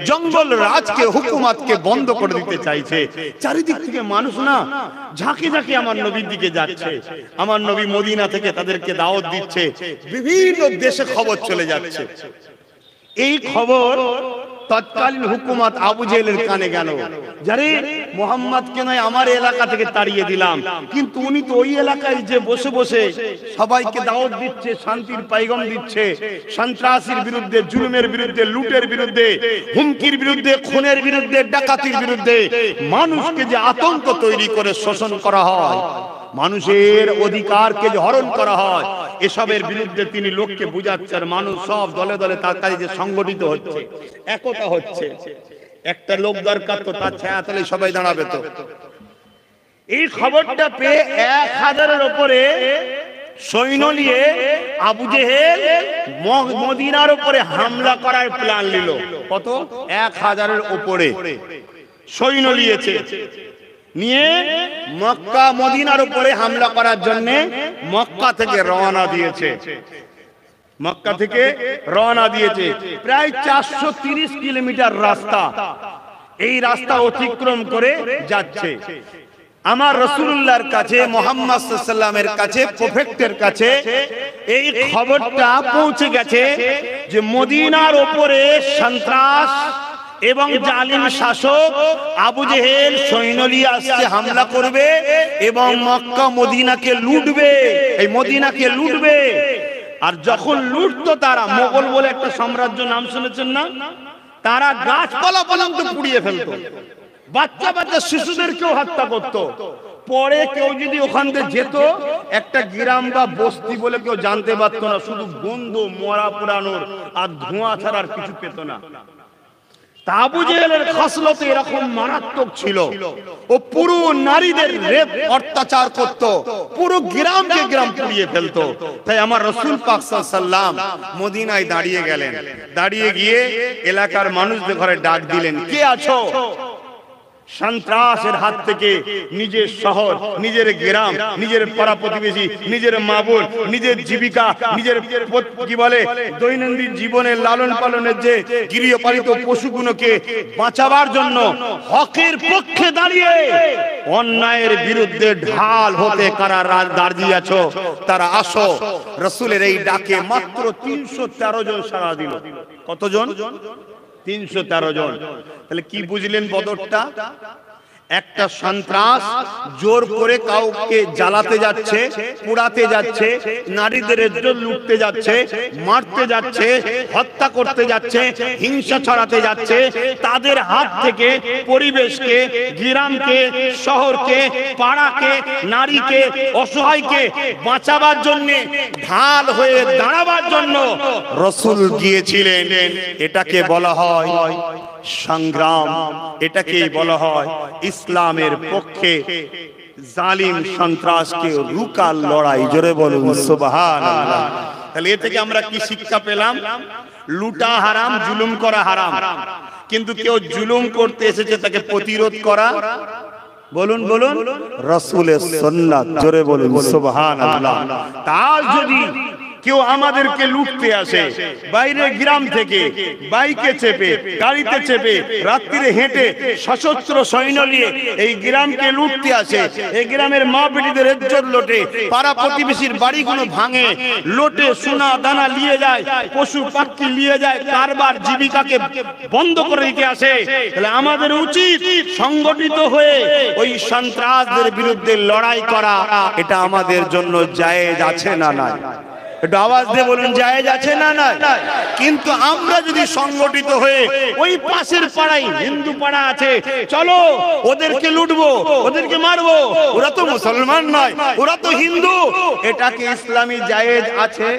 জঙ্গল রাজকে, হুকুমতকে বন্ধ করে দিতে চাইছে। চারিদিক থেকে মানুষ না ঝাঁকে ঝাঁকে আমার নবীর দিকে যাচ্ছে। আমার নবী মদিনা থেকে তাদেরকে দাওয়াত দিচ্ছে, বিভিন্ন দেশে খবর চলে যাচ্ছে। এই খবর তৎকালীন হুকুমত আবু জেহেলের কানে গেল। যারে মুহাম্মদকে নয় আমার এলাকা থেকে তাড়িয়ে দিলাম, কিন্তু উনি তো ওই এলাকায় যে বসে বসে সবাইকে দাওয়াত দিচ্ছে, শান্তির পয়গাম দিচ্ছে, সন্ত্রাসীর বিরুদ্ধে, জুলুমের বিরুদ্ধে, লুটের বিরুদ্ধে, হুমকির বিরুদ্ধে, খুনের বিরুদ্ধে, ডাকাতির বিরুদ্ধে, মানুষকে যে আতঙ্ক তৈরি করে শোষণ করা হয়, মানুষের অধিকারকে যে হরণ করা হয়, এসবের বিরুদ্ধে তিনি লোককে বুঝাচ্ছেন। মানুষ সব দলে দলে তার কাছে যে সংগঠিত হচ্ছে, একতা হচ্ছে। একটা লোক দরকার তো, তার ছায়াতলে সবাই দাঁড়াবে তো। এই খবরটা পেয়ে 1000-এর উপরে সৈন্য নিয়ে আবু জেহেল মদিনার উপরে হামলা করার প্ল্যান নিল। কত? 1000-এর উপরে সৈন্য নিয়েছে, নিয়ে মক্কা মদিনার উপরে হামলা করার জন্য মক্কা থেকে রওনা দিয়েছে। মক্কা থেকে রওনা দিয়েছে প্রায় 430 কিলোমিটার রাস্তা। এই রাস্তা অতিক্রম করে যাচ্ছে। আমার রাসূলুল্লাহর কাছে, মুহাম্মদ সাল্লাল্লাহু আলাইহি ওয়াসাল্লামের কাছে, প্রফেক্টের কাছে এই খবরটা পৌঁছে গেছে যে মদিনার উপরে সন্ত্রাস এবং জালিম শাসক আবু জেহেল সৈন্য নিয়ে আসছে, হামলা করবে এবং মক্কা মদিনাকে লুটবে, এই মদিনাকে লুটবে। আর যখন লুটতো তারা, মোগল বলে একটা সাম্রাজ্য নাম শুনেছেন না, তারা গাছপালা পর্যন্ত পুড়িয়ে ফেলতো, বাচ্চা বাচ্চা শিশুদেরকেও হত্যা করতো। পরে কেউ যদি ওখান থেকে যেত, একটা গ্রাম বা বস্তি বলে কেউ জানতে পারতো না, শুধু গন্ধ মরা পুরানোর আর ধোঁয়া ছাড়া আর কিছু পেত না। আবু জেহেলের খাসলত এরকম মারাত্মক ছিল, ও পুরো নারীদের রেপ অত্যাচার করত, পুরো গ্রামকে গ্রাম পুড়িয়ে ফেলতো। তাই আমার রাসূল পাক সাল্লাল্লাহু আলাইহি ওয়াসাল্লাম মদিনায় দাঁড়িয়ে গেলেন। দাঁড়িয়ে গিয়ে এলাকার মানুষদের ঘরে ডাক দিলেন, কে আছো? সন্ত্রাসের হাত থেকে নিজের শহর, নিজের গ্রাম, নিজের পাড়া প্রতিবেশী, নিজের মা বোন, নিজের জীবিকা, নিজের কি বলে দৈনন্দিন জীবনের লালন পালনের যে গৃহপালিত পশুগুলোকে বাঁচাবার জন্য হকের পক্ষে দাঁড়িয়ে অন্যায়ের বিরুদ্ধে ঢাল হতে কারা দাঁড়িয়ে আছো, তারা আসো। রাসূলের এই ডাকে মাত্র 313 জন সাড়া দিল। কতজন? 313 জন। তাহলে কি বুঝলেন বদরটা? একটা সন্ত্রাস জোর করে কাউকে জ্বালাতে যাচ্ছে, পোড়াতে যাচ্ছে, নারীদের ইজ্জত লুটতে যাচ্ছে, মারতে যাচ্ছে, হত্যা করতে যাচ্ছে, হিংসা ছড়াতে যাচ্ছে। তাদের হাত থেকে পরিবেশকে, গ্রামকে, শহরকে, পাড়াকে, নারীকে, অসহায়কে বাঁচাবার জন্য, ঢাল হয়ে দাঁড়াবার জন্য রাসূল গিয়েছিলেন। এটাকে বলা হয় সংগ্রাম, এটাকেই বলা হয় ইসলামের পক্ষে জালিম সন্ত্রাসকে রুকার লড়াই। জোরে বলুন সুবহানাল্লাহ। তাহলে এ থেকে আমরা কি শিক্ষা পেলাম? লুটা হারাম, জুলুম করা হারাম, কিন্তু কেউ জুলুম করতে এসেছে তাকে প্রতিরোধ করা, বলুন বলুন, রাসূলের সুন্নাত। জোরে বলুন সুবহানাল্লাহ। তার যদি কেউ আমাদেরকে লুটতে আসে, বাইরে গ্রাম থেকে বাইকে চেপে, গাড়িতে চেপে, রাত্রিরে হেঁটে সশস্ত্র সৈন্য নিয়ে এই গ্রামকে লুটতে আসে, এই গ্রামের মা বেটিদের ইজ্জত লোটে, পাড়া প্রতিবেশীর বাড়িগুলো ভাঙে, লোটে, সোনা দানা নিয়ে যায়, পশু পাখি নিয়ে যায়, কারবার জীবিকাকে বন্ধ করে দিতে আসে, তাহলে আমাদের উচিত সংগঠিত হয়ে ওই সন্ত্রাসদের বিরুদ্ধে লড়াই করা। এটা আমাদের জন্য জায়েজ আছে না নাই? একটু আওয়াজ দিয়ে বলুন, জায়েজ আছে না নাই? কিন্তু আমরা যদি সংগঠিত হয়ে ওই পাশের পাড়ায় হিন্দু পাড়া আছে, চলো ওদেরকে লুটবো, ওদেরকে মারবো, ওরা তো মুসলমান নয়, ওরা তো হিন্দু, এটা কি ইসলামী জায়েজ আছে?